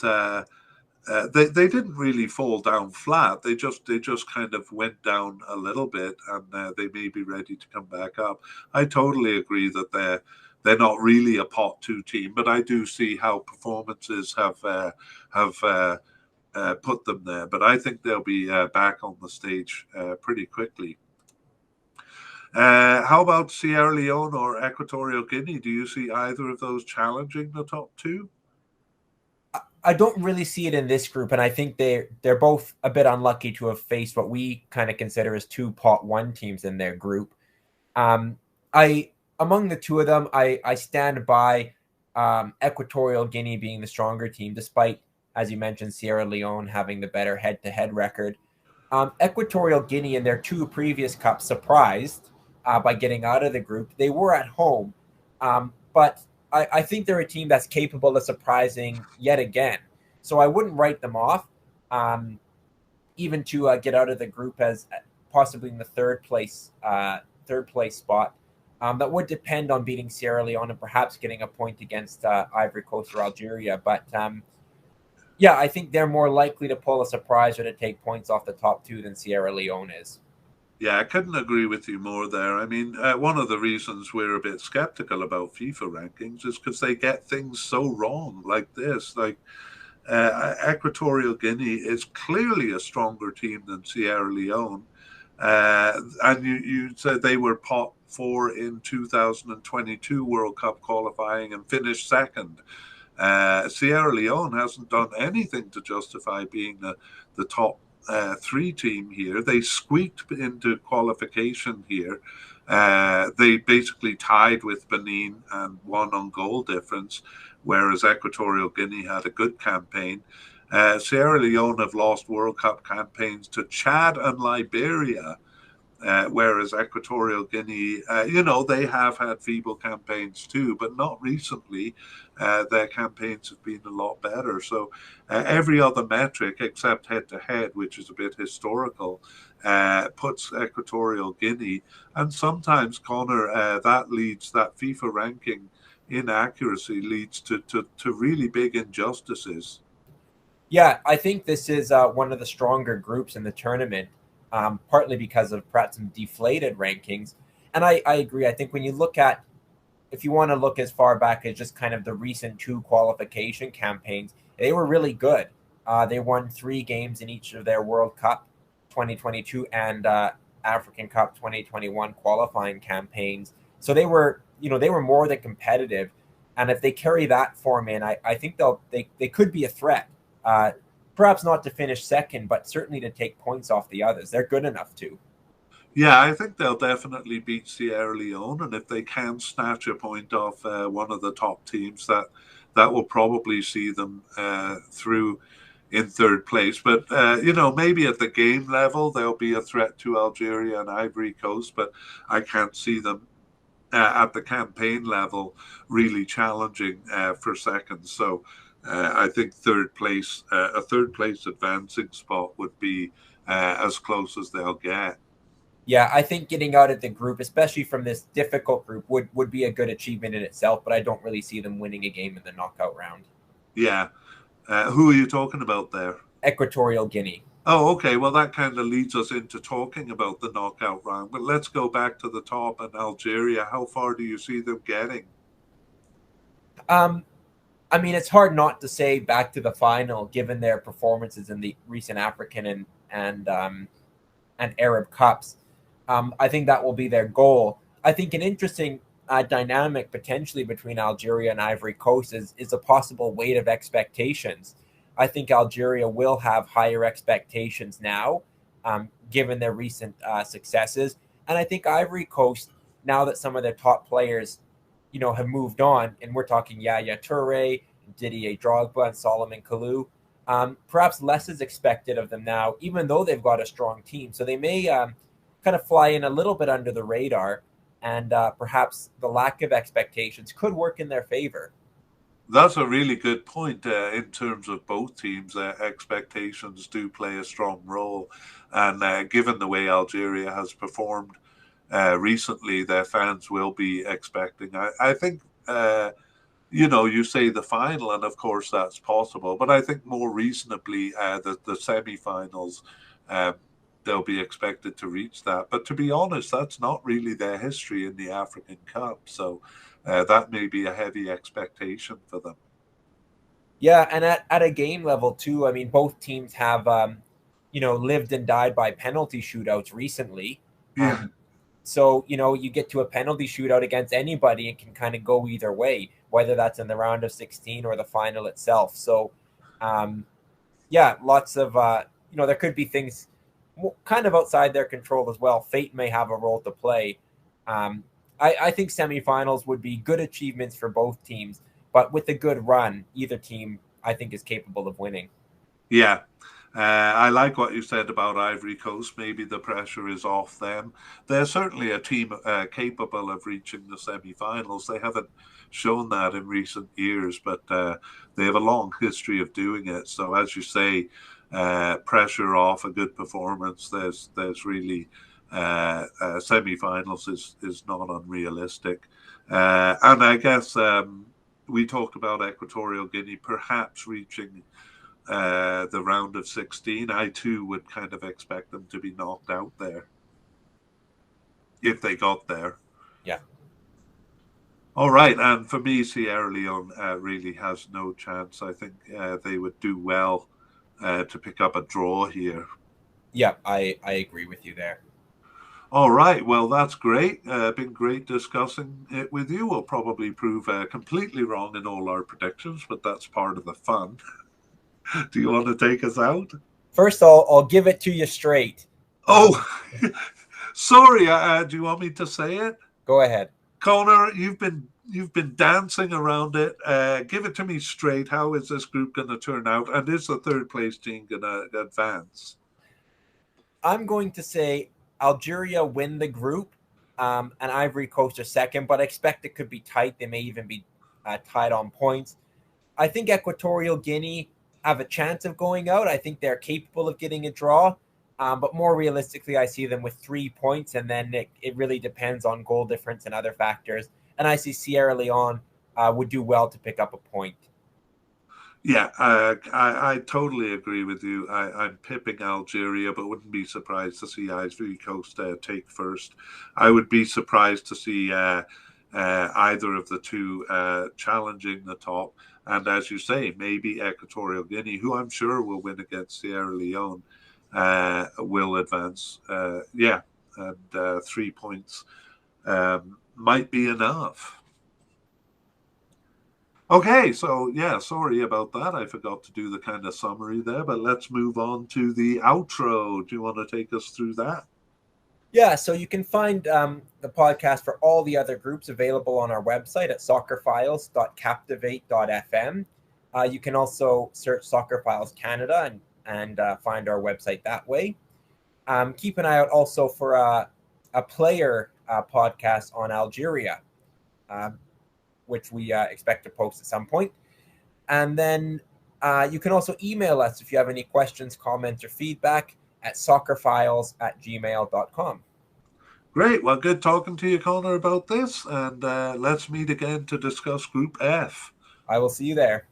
they didn't really fall down flat. They just kind of went down a little bit, and they may be ready to come back up. I totally agree that they're not really a pot two team, but I do see how performances have put them there. But I think they'll be back on the stage pretty quickly. How about Sierra Leone or Equatorial Guinea? Do you see either of those challenging the top two? I don't really see it in this group, and I think they're both a bit unlucky to have faced what we kind of consider as two pot one teams in their group. Um, I Among the two of them, I stand by Equatorial Guinea being the stronger team, despite, as you mentioned, Sierra Leone having the better head-to-head record. Equatorial Guinea in their two previous cups surprised by getting out of the group. They were at home, but I think they're a team that's capable of surprising yet again. So I wouldn't write them off, um, even to get out of the group as possibly in the third place spot. That would depend on beating Sierra Leone and perhaps getting a point against Ivory Coast or Algeria. But yeah, I think they're more likely to pull a surprise or to take points off the top two than Sierra Leone is. Yeah, I couldn't agree with you more there. I mean, one of the reasons we're a bit skeptical about FIFA rankings is because they get things so wrong like this. Like, Equatorial Guinea is clearly a stronger team than Sierra Leone. And you said they were pot four in 2022 World Cup qualifying and finished second. Sierra Leone hasn't done anything to justify being the top three team here. They squeaked into qualification here. They basically tied with Benin and won on goal difference, whereas Equatorial Guinea had a good campaign. Sierra Leone have lost World Cup campaigns to Chad and Liberia, whereas Equatorial Guinea, they have had feeble campaigns too, but not recently. Their campaigns have been a lot better. So every other metric except head to head, which is a bit historical, puts Equatorial Guinea. And sometimes, Connor, that FIFA ranking inaccuracy leads to really big injustices. Yeah, I think this is one of the stronger groups in the tournament. partly because of perhaps some deflated rankings. And I agree. I think when you look at, if you want to look as far back as just kind of the recent 2 qualification campaigns, they were really good. They won 3 games in each of their World Cup 2022 and African Cup 2021 qualifying campaigns. So they were more than competitive. And if they carry that form in, I think they could be a threat. Perhaps not to finish second, but certainly to take points off the others. They're good enough to. Yeah, I think they'll definitely beat Sierra Leone, and if they can snatch a point off one of the top teams, that will probably see them through in third place. But maybe at the game level they'll be a threat to Algeria and Ivory Coast, but I can't see them at the campaign level really challenging for second. So I think a third place advancing spot would be as close as they'll get. Yeah, I think getting out of the group, especially from this difficult group, would be a good achievement in itself, but I don't really see them winning a game in the knockout round. Yeah. Who are you talking about there? Equatorial Guinea. Oh, okay. Well, that kind of leads us into talking about the knockout round. But let's go back to the top and Algeria. How far do you see them getting? Um, I mean, it's hard not to say back to the final, given their performances in the recent African and Arab Cups. I think that will be their goal. I think an interesting dynamic potentially between Algeria and Ivory Coast is a possible weight of expectations. I think Algeria will have higher expectations now, given their recent successes, and I think Ivory Coast, now that some of their top players, have moved on, and we're talking Yaya Toure, Didier Drogba, and Solomon Kalou. Perhaps less is expected of them now, even though they've got a strong team. So they may kind of fly in a little bit under the radar, and perhaps the lack of expectations could work in their favor. That's a really good point in terms of both teams. Expectations do play a strong role. And given the way Algeria has performed recently, their fans will be expecting. I think, you say the final, and of course that's possible. But I think more reasonably, the semi-finals, um, they'll be expected to reach that. But to be honest, that's not really their history in the African Cup. So that may be a heavy expectation for them. Yeah, and at a game level too. I mean, both teams have lived and died by penalty shootouts recently. Yeah. So you get to a penalty shootout against anybody, and can kind of go either way, whether that's in the round of 16 or the final itself. So, yeah, lots of there could be things kind of outside their control as well. Fate may have a role to play. I think semifinals would be good achievements for both teams, but with a good run, either team I think is capable of winning. Yeah. I like what you said about Ivory Coast. Maybe the pressure is off them. They're certainly a team capable of reaching the semi-finals. They haven't shown that in recent years, but they have a long history of doing it. So, as you say, pressure off, a good performance. There's really semi-finals is not unrealistic. And I guess we talked about Equatorial Guinea perhaps reaching the round of 16. I too would kind of expect them to be knocked out there if they got there. Yeah. All right, and for me, Sierra Leone really has no chance. I think they would do well to pick up a draw here. Yeah, I agree with you there. All right, well, that's great. Been great discussing it with you. We'll probably prove completely wrong in all our predictions, but that's part of the fun. Do you want to take us out? First, I'll give it to you straight. Oh, sorry. Do you want me to say it? Go ahead, Connor. You've been dancing around it. Give it to me straight. How is this group going to turn out? And is the third place team going to advance? I'm going to say Algeria win the group, and Ivory Coast are second, but I expect it could be tight. They may even be tied on points. I think Equatorial Guinea have a chance of going out. I think they're capable of getting a draw, but more realistically, I see them with 3 points, and then it really depends on goal difference and other factors. And I see Sierra Leone would do well to pick up a point. Yeah, I totally agree with you. I'm pipping Algeria, but wouldn't be surprised to see Ivory Coast take first. I would be surprised to see either of the two challenging the top. And as you say, maybe Equatorial Guinea, who I'm sure will win against Sierra Leone, will advance. Yeah, and 3 points might be enough. Okay, so yeah, sorry about that. I forgot to do the kind of summary there, but let's move on to the outro. Do you want to take us through that? Yeah, so you can find the podcast for all the other groups available on our website at soccerfiles.captivate.fm. You can also search Soccer Files Canada and find our website that way. Keep an eye out also for a player podcast on Algeria, uh, which we expect to post at some point. And then you can also email us if you have any questions, comments, or feedback at soccerfiles@gmail.com. Great. Well, good talking to you, Connor, about this, and let's meet again to discuss Group F. I will see you there.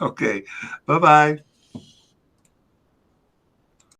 Okay. Bye bye.